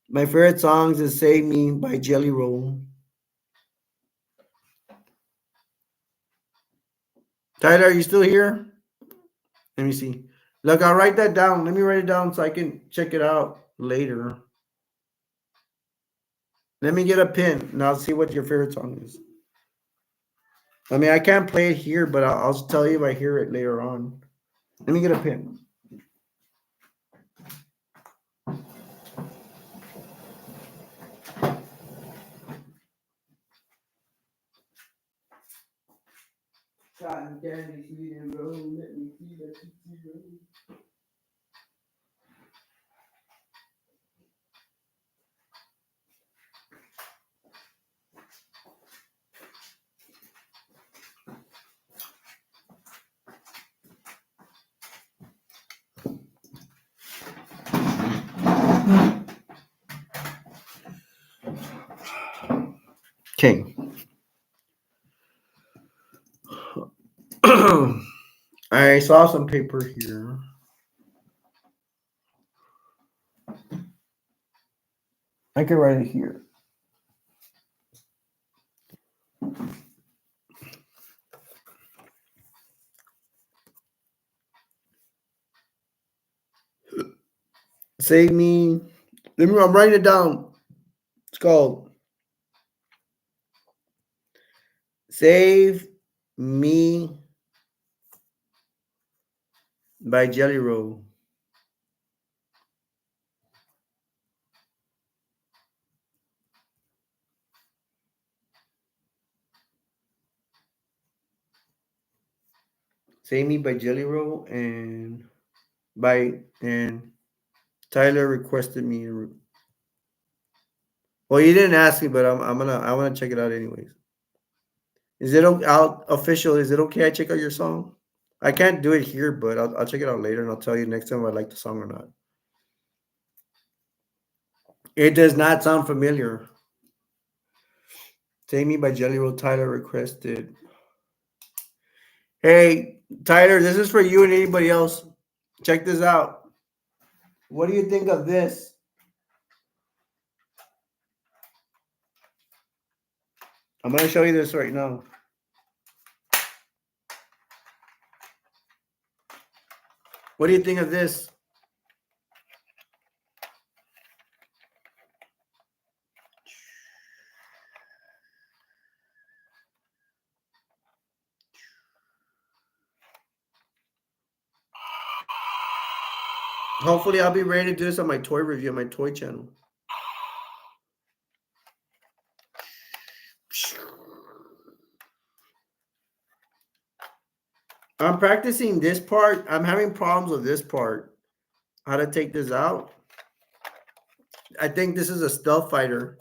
My favorite songs is Save Me by Jelly Roll. Tyler, are you still here? Let me see. Look, I'll write that down. Let me write it down so I can check it out later. Let me get a pin and I'll see what your favorite song is. I mean, I can't play it here, but I'll just tell you if I hear it later on. Let me get a pin. Cotton candy, sweet and roll. Let me see that roll. Okay. I saw some paper here. I can write it here. Save me. I'm writing it down. It's called Save Me by Jelly Roll. Save Me by Jelly Roll and Tyler requested me. Well, you didn't ask me, but I want to check it out anyways. Is it out official? Is it okay I check out your song? I can't do it here, but I'll check it out later and I'll tell you next time if I like the song or not. It does not sound familiar. Take Me by Jelly Roll. Tyler requested. Hey, Tyler, this is for you and anybody else. Check this out. What do you think of this? I'm going to show you this right now. What do you think of this? Hopefully, I'll be ready to do this on my toy review on my toy channel. I'm practicing this part. I'm having problems with this part. How to take this out. I think this is a stealth fighter.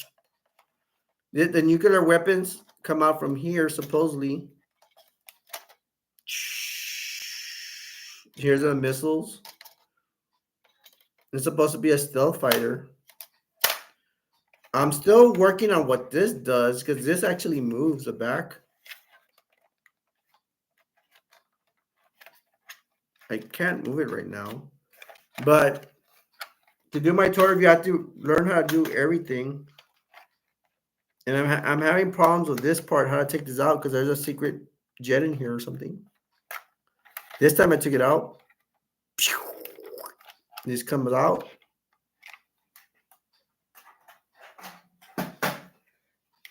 The nuclear weapons come out from here, supposedly. Here's the missiles. It's supposed to be a stealth fighter. I'm still working on what this does because this actually moves the back. I can't move it right now. But to do my tour review, I have to learn how to do everything. And I'm having problems with this part, how to take this out, because there's a secret jet in here or something. This time I took it out. This comes out.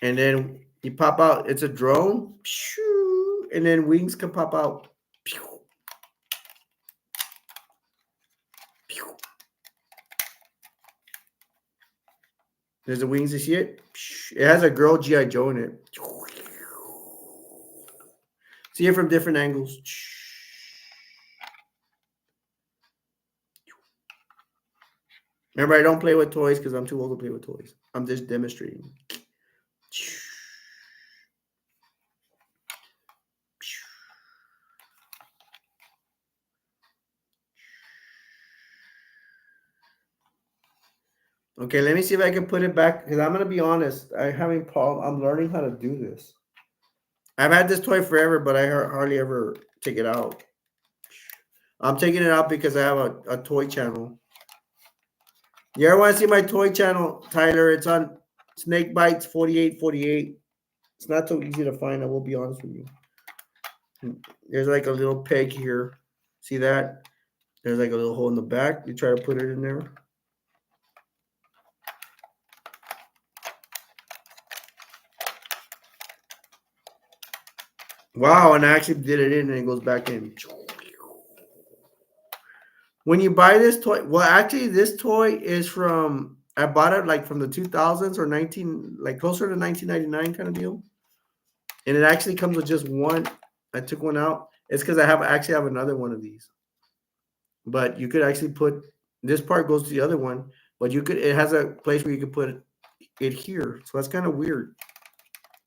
And then you pop out. It's a drone. And then wings can pop out. There's the wings. You see it? It has a girl G.I. Joe in it. See it from different angles. Remember, I don't play with toys because I'm too old to play with toys. I'm just demonstrating. Okay, let me see if I can put it back because I'm gonna be honest. I'm having problem. I'm learning how to do this. I've had this toy forever, but I hardly ever take it out. I'm taking it out because I have a toy channel. You ever want to see my toy channel, Tyler? It's on Snake Bites 4848. It's not so easy to find. I will be honest with you. There's like a little peg here. See that? There's like a little hole in the back. You try to put it in there. Wow, and I actually did it in and it goes back in. When you buy this toy, well, actually, this toy is from, I bought it like from the 2000s or 19, like closer to 1999 kind of deal. And it actually comes with just one. I took one out. It's because I actually have another one of these. But you could actually put, this part goes to the other one, but it has a place where you could put it here. So that's kind of weird.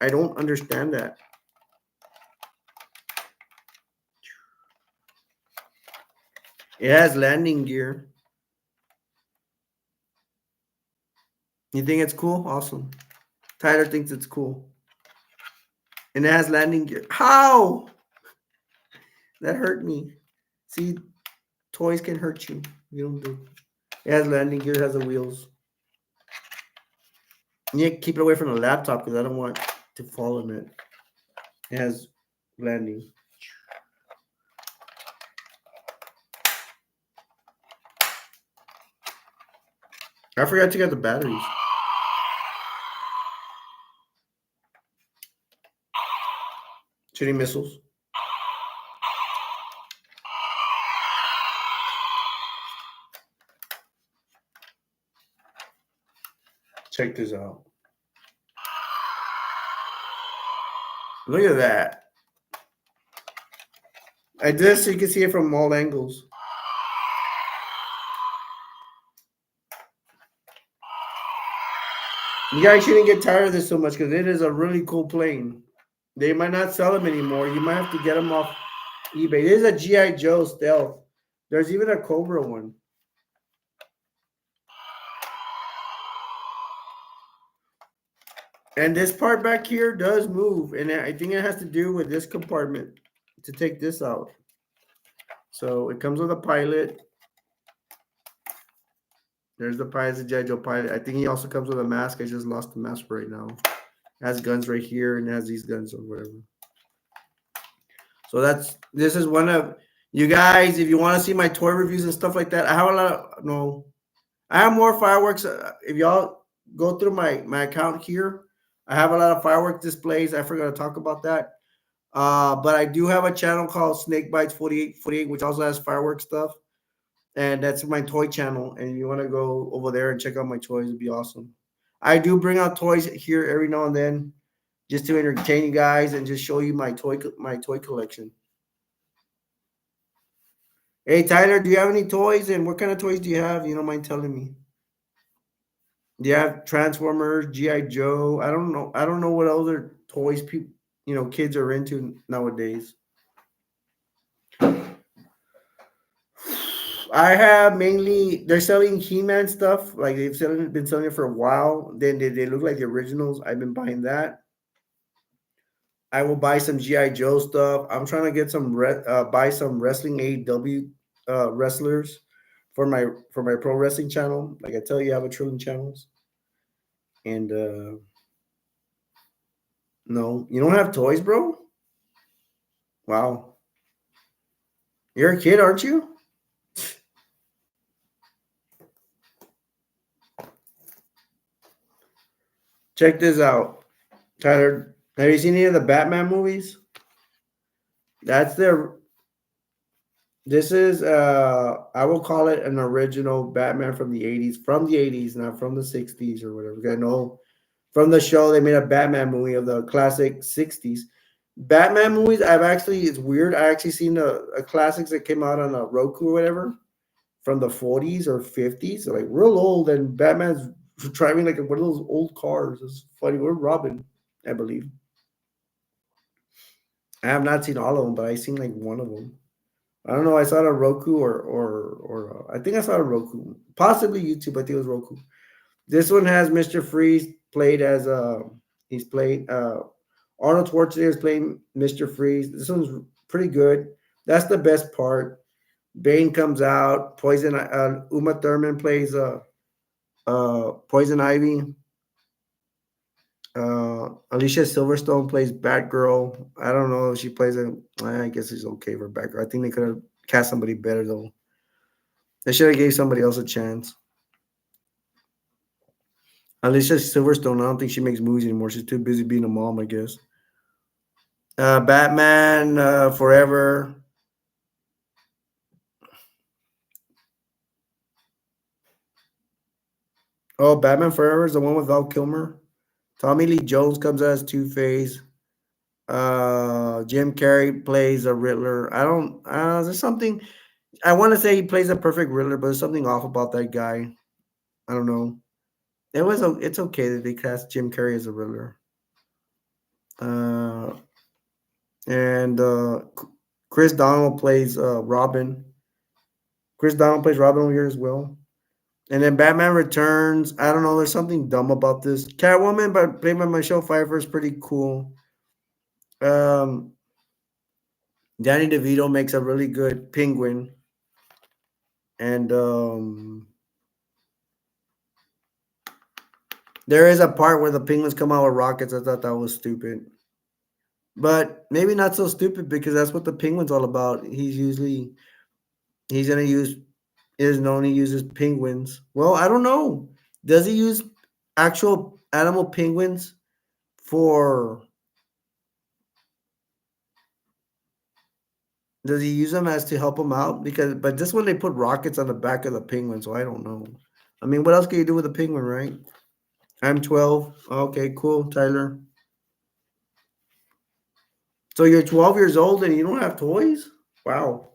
I don't understand that. It has landing gear. You think it's cool? Awesome. Tyler thinks it's cool. And it has landing gear. How? That hurt me. See, toys can hurt you. You don't do. It has landing gear, it has the wheels. And you keep it away from the laptop because I don't want to fall in it. It has landing. I forgot to get the batteries. Shooting missiles. Check this out. Look at that. I did this so you can see it from all angles. You guys shouldn't get tired of this so much because it is a really cool plane. They might not sell them anymore. You might have to get them off eBay. This is a G.I. Joe stealth. There's even a Cobra one. And this part back here does move. And I think it has to do with this compartment to take this out. So it comes with a pilot. There's the pilot, the G.I. Joe pilot. I think he also comes with a mask. I just lost the mask right now. It has guns right here and it has these guns or whatever. So this is one of you guys. If you want to see my toy reviews and stuff like that, I have a lot of I have more fireworks. If y'all go through my account here, I have a lot of fireworks displays. I forgot to talk about that. But I do have a channel called Snake Bites 4848, which also has fireworks stuff. And that's my toy channel. And if you want to go over there and check out my toys, it'd be awesome. I do bring out toys here every now and then just to entertain you guys and just show you my toy collection. Hey Tyler, do you have any toys? And what kind of toys do you have? You don't mind telling me? Do you have Transformers, GI Joe? I don't know. I don't know what other toys people, kids are into nowadays. I have mainly they're selling He-Man stuff. Like been selling it for a while. Then they look like the originals. I've been buying that. I will buy some GI Joe stuff. I'm trying to get buy some wrestling AEW wrestlers. for my pro wrestling channel. Like I tell you, I have a trillion channels, and no, you don't have toys, bro. Wow, you're a kid, aren't you? Check this out, Tyler. Have you seen any of the Batman movies? That's their. This is I will call it an original Batman from the 80s, not from the 60s or whatever. 'Cause I know from the show they made a Batman movie of the classic 60s. Batman movies, it's weird. I actually seen a classics that came out on a Roku or whatever from the 40s or 50s, like real old, and Batman's driving like one of those old cars. It's funny. We're Robin, I believe. I have not seen all of them, but I seen like one of them. I don't know. I saw it on Roku or I think I saw it on Roku, possibly YouTube. I think it was Roku. This one has Mr. Freeze played as he's played Arnold Schwarzenegger is playing Mr. Freeze. This one's pretty good. That's the best part. Bane comes out. Poison. Uma Thurman plays Poison Ivy. Alicia Silverstone plays Batgirl. I don't know if she plays it. I guess it's okay for Batgirl. I think they could have cast somebody better though. They should have gave somebody else a chance. Alicia Silverstone. I don't think she makes movies anymore. She's too busy being a mom, I guess. Batman Forever. Oh, Batman Forever is the one with Val Kilmer. Tommy Lee Jones comes out as Two Face. Jim Carrey plays a Riddler. I don't. There's something. I want to say he plays a perfect Riddler, but there's something off about that guy. I don't know. It's okay that they cast Jim Carrey as a Riddler. Uh, and Chris Donald plays Robin. Chris Donald plays Robin over here as well. And then Batman Returns. I don't know. There's something dumb about this. Catwoman, but played by Michelle Pfeiffer, is pretty cool. Um, Danny DeVito makes a really good Penguin, and there is a part where the Penguins come out with rockets. I thought that was stupid, but maybe not so stupid because that's what the Penguin's all about. He's gonna use is known he uses penguins. Well, I don't know. Does he use actual animal penguins for? Does he use them as to help him out? Because but this one they put rockets on the back of the penguin, so I don't know. I mean, what else can you do with a penguin, right? I'm 12. Okay, cool, Tyler. So you're 12 years old and you don't have toys? Wow.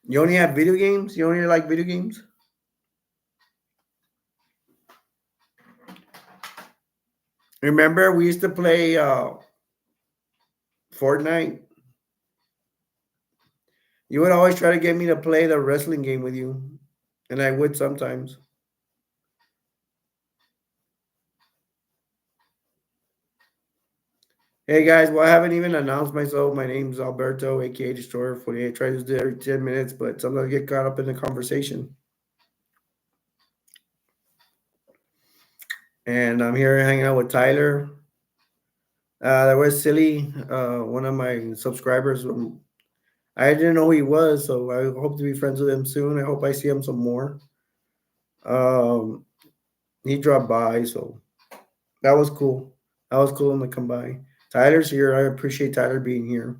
You only have video games? You only like video games? Remember we used to play Fortnite? You would always try to get me to play the wrestling game with you, and I would sometimes. Hey guys, well I haven't even announced myself. My name's Alberto, aka Destroyer 48. I try to do it every 10 minutes, but sometimes I get caught up in the conversation. And I'm here hanging out with Tyler. There was Silly, one of my subscribers. I didn't know who he was, so I hope to be friends with him soon. I hope I see him some more. Um, he dropped by, so that was cool. That was cool of him to come by. Tyler's here. I appreciate Tyler being here.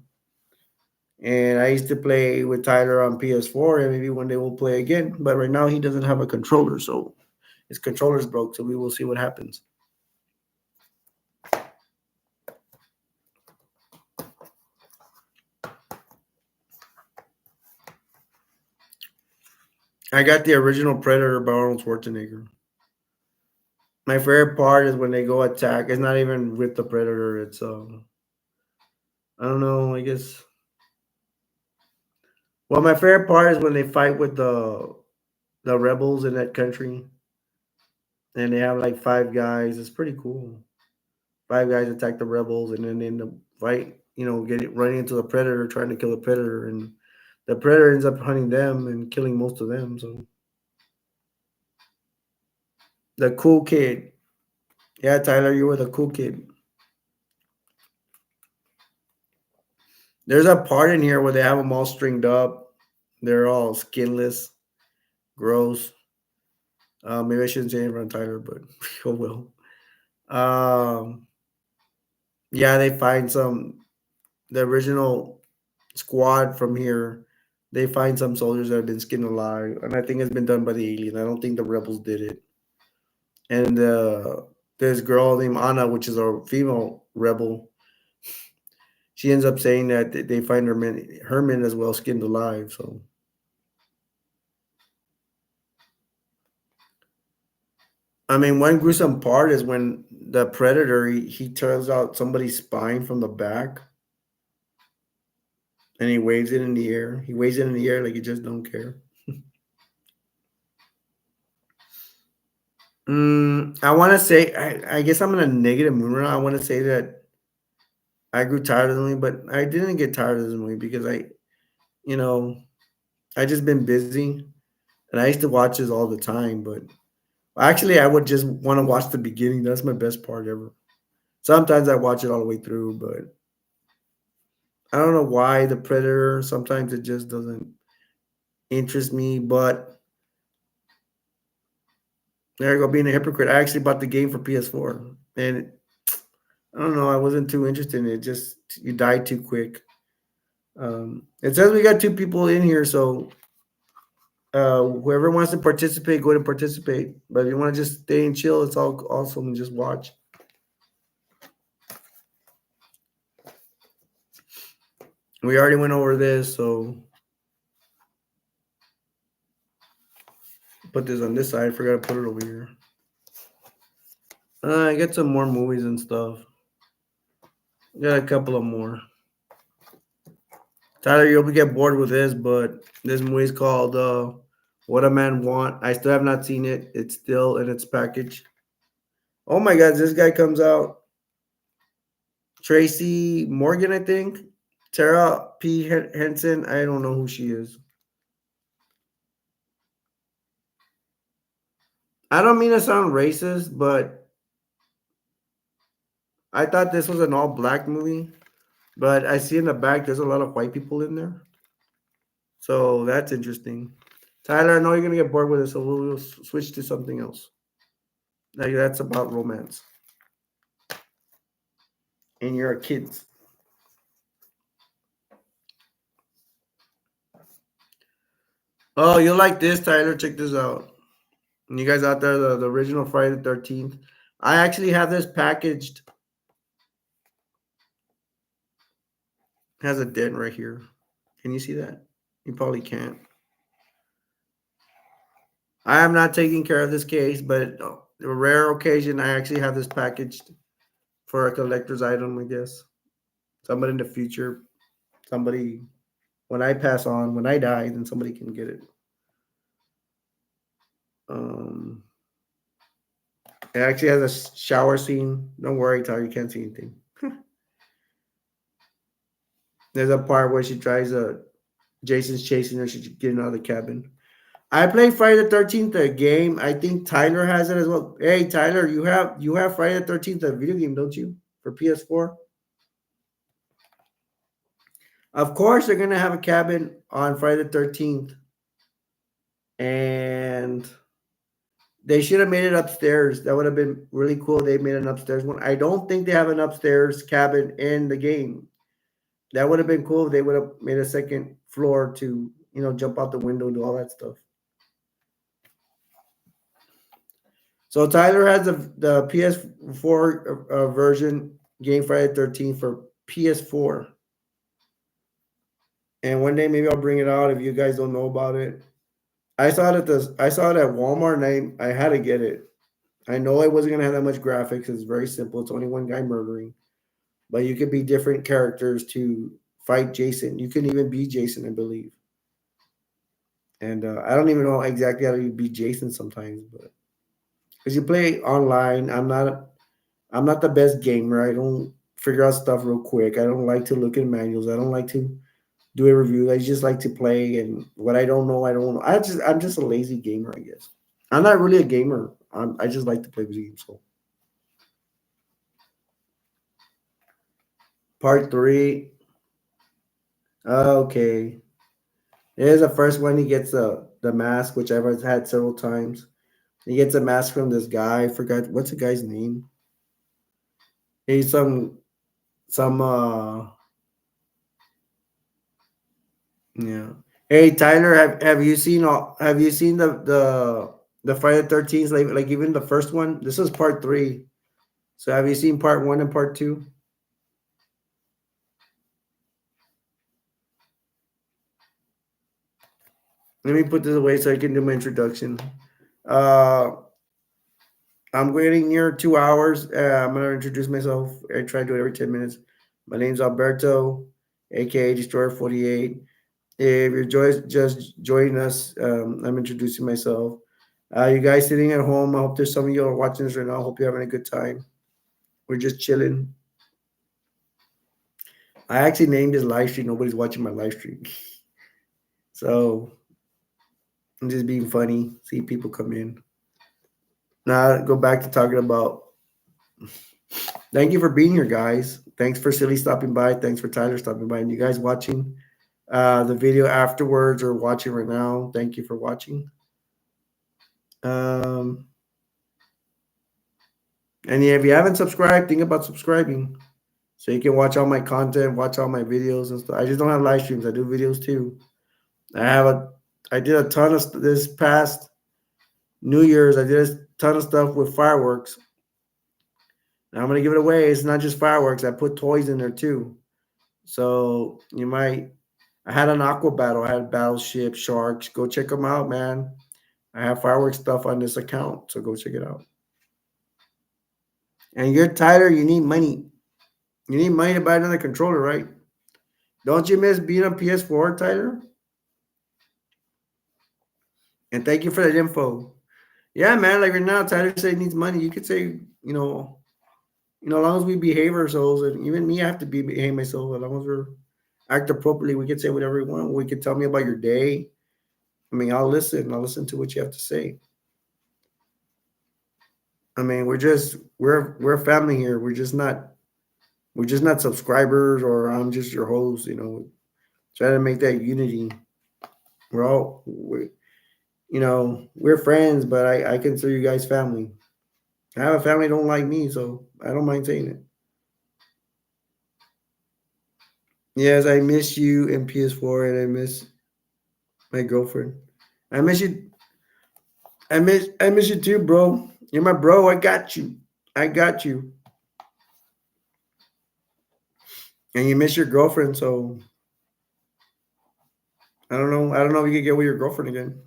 And I used to play with Tyler on PS4, and maybe one day we'll play again. But right now he doesn't have a controller, so his controller's broke. So we will see what happens. I got the original Predator by Arnold Schwarzenegger. My favorite part is when they go attack. It's not even with the Predator. It's I don't know. I guess. Well, my favorite part is when they fight with the rebels in that country, and they have like five guys. It's pretty cool. Five guys attack the rebels, and then in the fight, get it running into the Predator, trying to kill the Predator, and the predator ends up hunting them and killing most of them. So the cool kid, yeah, Tyler, you were the cool kid. There's a part in here where they have them all stringed up. They're all skinless, gross. Maybe I shouldn't say it around Tyler, but oh well. Um, yeah, they find the original squad from here. They find some soldiers that have been skinned alive, and I think it's been done by the alien. I don't think the rebels did it. And this girl named Anna, which is a female rebel, she ends up saying that they find her men as well skinned alive. So I mean, one gruesome part is when the predator he tears out somebody's spine from the back and he waves it in the air. He waves it in the air like he just don't care. I want to say, I guess I'm in a negative mood right now. I want to say that I grew tired of the movie, but I didn't get tired of this movie because you know, I just been busy and I used to watch this all the time. But actually, I would just want to watch the beginning. That's my best part ever. Sometimes I watch it all the way through, but I don't know why the Predator. Sometimes it just doesn't interest me. But there you go, being a hypocrite. I actually bought the game for PS4, and I don't know. I wasn't too interested in it. Just you died too quick. It says we got two people in here, so whoever wants to participate, go ahead and participate. But if you want to just stay and chill, it's all awesome and just watch. We already went over this, so put this on this side. I forgot to put it over here. I got some more movies and stuff. Got a couple of more. Tyler, you'll get bored with this, but this movie's called What a Man Want. I still have not seen it. It's still in its package. Oh my God, this guy comes out. Tracy Morgan, I think. Tara P. Henson. I don't know who she is. I don't mean to sound racist, but I thought this was an all black movie. But I see in the back there's a lot of white people in there. So that's interesting. Tyler, I know you're going to get bored with this, so we'll switch to something else. Like that's about romance. And you're a kid. Oh, you like this, Tyler? Check this out. And you guys out there, the original Friday the 13th. I actually have this packaged. It has a dent right here. Can you see that? You probably can't. I am not taking care of this case, but a rare occasion, I actually have this packaged for a collector's item, I guess. Somebody in the future, somebody, when I pass on, when I die, then somebody can get it. Um, it actually has a shower scene. Don't worry, Tyler, you can't see anything. There's a part where she tries Jason's chasing her. She's getting out of the cabin. I played Friday the 13th a game. I think Tyler has it as well. Hey Tyler, you have Friday the 13th a video game, don't you? For PS4. Of course, they're gonna have a cabin on Friday the 13th, and they should have made it upstairs. That would have been really cool. They made an upstairs one. I don't think they have an upstairs cabin in the game. That would have been cool if they would have made a second floor to jump out the window and do all that stuff. So Tyler has the PS4 version game Friday 13th for PS4. And one day maybe I'll bring it out if you guys don't know about it. I saw it at Walmart and I had to get it. I know it wasn't gonna have that much graphics. It's very simple. It's only one guy murdering, but you could be different characters to fight Jason. You can even be Jason, I believe. And I don't even know exactly how to be Jason sometimes, but because you play online, I'm not the best gamer. I don't figure out stuff real quick. I don't like to look at manuals. I don't like to do a review. I just like to play, and what I don't know, I don't know. I'm just a lazy gamer, I guess. I'm not really a gamer. I just like to play video games. So part three. Okay. Here's the first one. He gets the mask, which I've had several times. He gets a mask from this guy. I forgot what's the guy's name. He's some yeah. Hey Tyler, have you seen have you seen the Friday the 13th, like even the first one? This is part three. So have you seen part one and part two? Let me put this away so I can do my introduction. Uh I'm getting near 2 hours. I'm gonna introduce myself. I try to do it every 10 minutes. My name's Alberto, aka Destroyer 48. If you're just joining us, I'm introducing myself. You guys sitting at home, I hope there's some of you are watching this right now. I hope you're having a good time. We're just chilling. I actually named this live stream. Nobody's watching my live stream. So I'm just being funny, see people come in. Now go back to talking about thank you for being here, guys. Thanks for Silly stopping by. Thanks for Tyler stopping by. And you guys watching the video afterwards or watching right now, thank you for watching. Um, and if you haven't subscribed, think about subscribing so you can watch all my content, watch all my videos and stuff. I just don't have live streams. I do videos too. I did a ton of this past New Year's. I did a ton of stuff with fireworks. Now I'm gonna give it away. It's not just fireworks. I put toys in there too. So you might. I had an aqua battle. I had battleship, sharks. Go check them out, man. I have fireworks stuff on this account, so go check it out. And you're Tyler. You need money. You need money to buy another controller, right? Don't you miss being on PS4, Tyler? And thank you for that info. Yeah, man. Like right now, Tyler said he needs money. You could say, as long as we behave ourselves, and even me, I have to behave myself. As long as we're act appropriately, we can say whatever we want. We can tell me about your day. I mean, I'll listen. I'll listen to what you have to say. I mean, we're a family here. We're just not subscribers, or I'm just your host. Try to make that unity. We're friends, but I consider you guys family. I have a family that don't like me, so I don't mind saying it. Yes, I miss you in PS4, and I miss my girlfriend. I miss you. I miss you too, bro. You're my bro. I got you. I got you. And you miss your girlfriend, so I don't know. I don't know if you could get with your girlfriend again.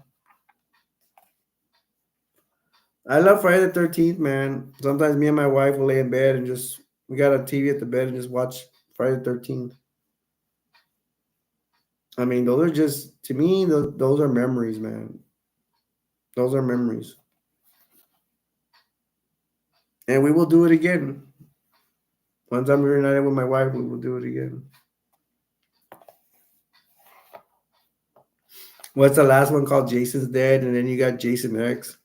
I love Friday the 13th, man. Sometimes me and my wife will lay in bed and just we got a TV at the bed and just watch Friday the 13th. I mean, those are just to me. Those are memories, man. Those are memories, and we will do it again. Once I'm reunited with my wife, we will do it again. What's the last one called? Jason's Dead, and then you got Jason X.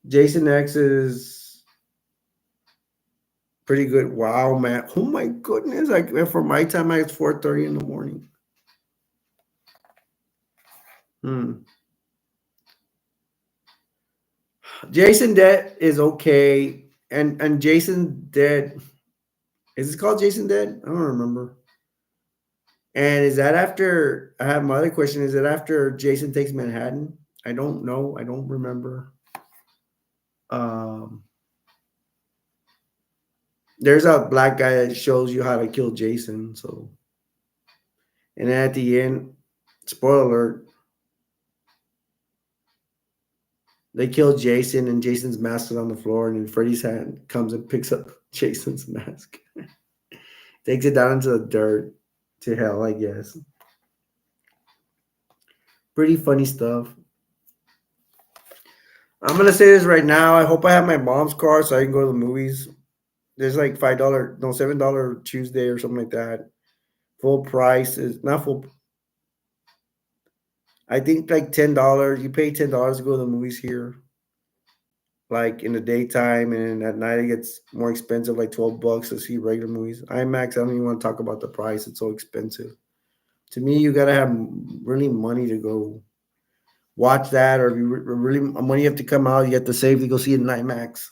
Jason X is pretty good. Wow, man. Oh my goodness. Like for my time, it's 4:30 in the morning. Hmm. Jason Dead is okay. And Jason Dead. Is it called Jason Dead? I don't remember. And is that after I have my other question? Is it after Jason Takes Manhattan? I don't know. I don't remember. Um there's a black guy that shows you how to kill Jason. So and then at the end, spoiler alert, they kill Jason and Jason's mask is on the floor, and then Freddy's hand comes and picks up Jason's mask. Takes it down into the dirt to hell, I guess. Pretty funny stuff. I'm gonna say this right now. I hope I have my mom's car so I can go to the movies. There's like $5, no $7 Tuesday or something like that Full price is not full. I think like $10. You pay $10 to go to the movies here, like in the daytime, and at night it gets more expensive, like $12 to see regular movies. IMAX, I don't even want to talk about the price; it's so expensive. To me, you gotta have really money to go watch that, or if you really money you have to come out, you have to save to go see it in IMAX.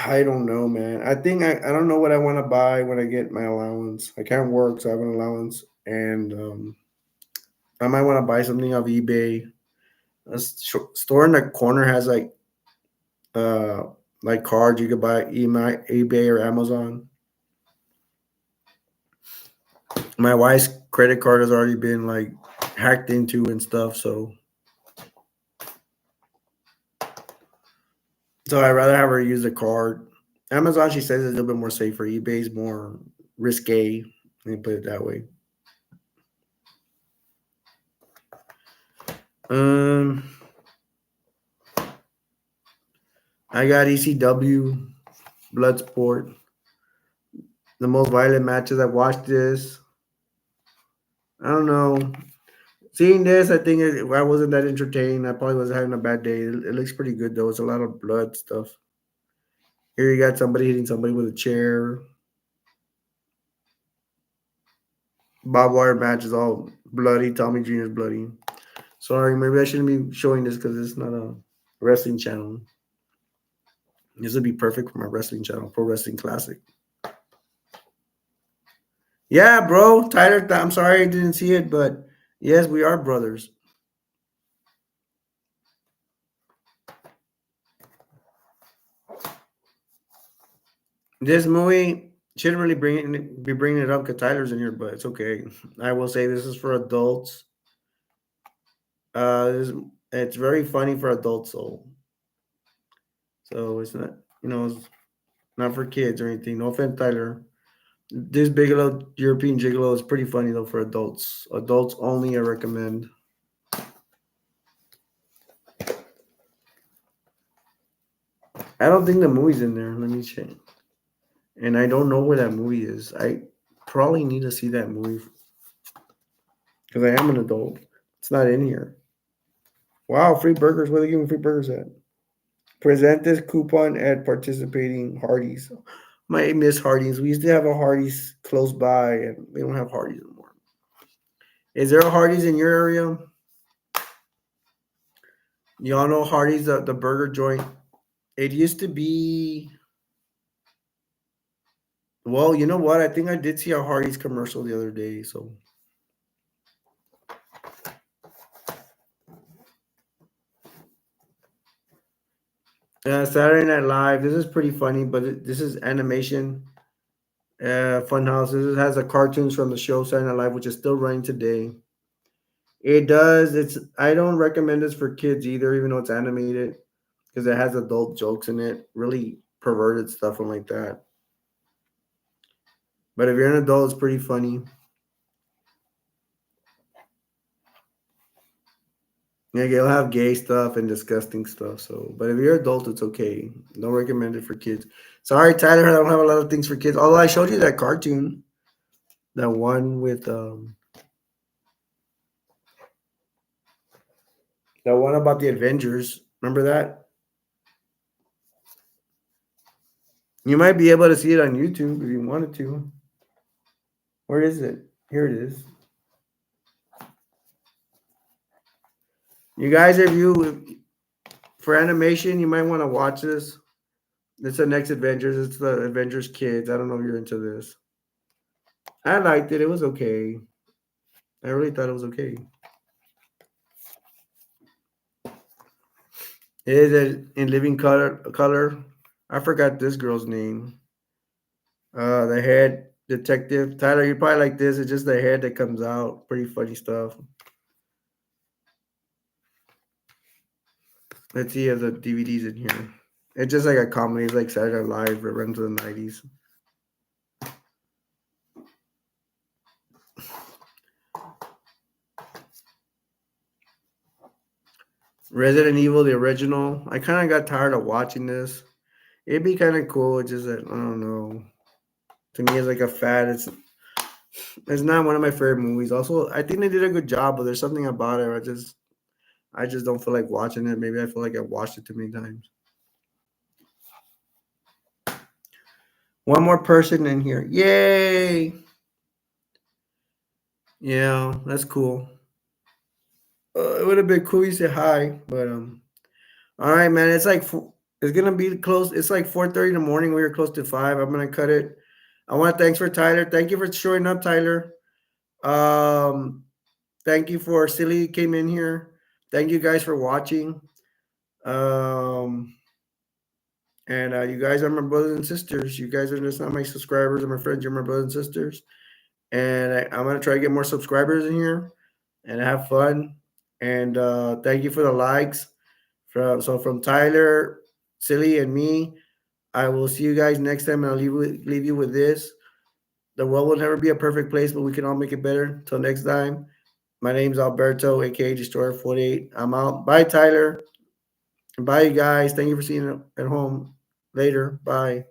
I don't know, man. I don't know what I want to buy when I get my allowance. I can't work, so I have an allowance, and I might want to buy something off eBay. Store in the corner has uh like cards you could buy eBay or Amazon. My wife's credit card has already been like hacked into and stuff, so I'd rather have her use a card. Amazon, she says, is a little bit more safer. eBay's more risque. Let me put it that way. Um, I got ECW, Bloodsport, the most violent matches. I've watched this. I don't know. Seeing this, I wasn't that entertained. I probably was having a bad day. It looks pretty good though. It's a lot of blood stuff. Here you got somebody hitting somebody with a chair. Barbed wire match is all bloody. Tommy Jr.'s bloody. Sorry, maybe I shouldn't be showing this because it's not a wrestling channel. This would be perfect for my wrestling channel, Pro Wrestling Classic. Yeah, bro, Tyler. I'm sorry I didn't see it, but yes, we are brothers. This movie shouldn't really be bringing it up because Tyler's in here, but it's okay. I will say this is for adults. It's very funny for adults, so it's not it's not for kids or anything. No offense, Tyler. This Bigelow European Gigolo is pretty funny though for adults. Adults only, I recommend. I don't think the movie's in there. Let me check. And I don't know where that movie is. I probably need to see that movie because I am an adult. It's not in here. Wow, free burgers. Where are they giving free burgers at? Present this coupon at participating Hardee's. Might miss Hardee's. We used to have a Hardee's close by, and we don't have Hardee's anymore. Is there a Hardee's in your area? Y'all know Hardee's, the burger joint? It used to be. Well, you know what? I think I did see a Hardee's commercial the other day. So, Saturday Night Live. This is pretty funny, but this is animation. Funhouse. This has the cartoons from the show Saturday Night Live, which is still running today. It does. It's. I don't recommend this for kids either, even though it's animated, because it has adult jokes in it, really perverted stuff and like that. But if you're an adult, it's pretty funny. Yeah, you'll have gay stuff and disgusting stuff. So, but if you're an adult, it's okay. Don't recommend it for kids. Sorry, Tyler, I don't have a lot of things for kids. Although I showed you that cartoon, that one with the one about the Avengers. Remember that? You might be able to see it on YouTube if you wanted to. Where is it? Here it is. You guys, if you for animation, you might want to watch this. It's the next Avengers. It's the Avengers Kids. I don't know if you're into this. I liked it. It was okay. I really thought it was okay. It is in living color. Color. I forgot this girl's name. The head detective. Tyler, you probably like this. It's just the head that comes out. Pretty funny stuff. Let's see if the DVDs in here. It's just like a comedy. It's like Saturday Night Live. It runs to the 90s. Resident Evil, the original. I kind of got tired of watching this. It'd be kind of cool. It's just that I don't know. to me is like a fad. It's not one of my favorite movies. Also, I think they did a good job, but there's something about it. I just don't feel like watching it. Maybe I feel like I've watched it too many times. One more person in here. Yay! Yeah, that's cool. It would have been cool you say hi, but all right, man. It's gonna be close. It's like 4:30 in the morning. We were close to 5. I'm gonna cut it. I want to thanks for Tyler. Thank you for showing up, Tyler. Um, thank you for Silly came in here. Thank you guys for watching. Um, and you guys are my brothers and sisters. You guys are just not my subscribers or my friends. You're my brothers and sisters. And I'm gonna try to get more subscribers in here and have fun. And thank you for the likes. From Tyler, Silly, and me, I will see you guys next time. And I'll leave you with this. The world will never be a perfect place, but we can all make it better. Till next time, my name's Alberto, aka Destroyer 48. I'm out. Bye, Tyler. And bye, you guys. Thank you for seeing it at home. Later. Bye.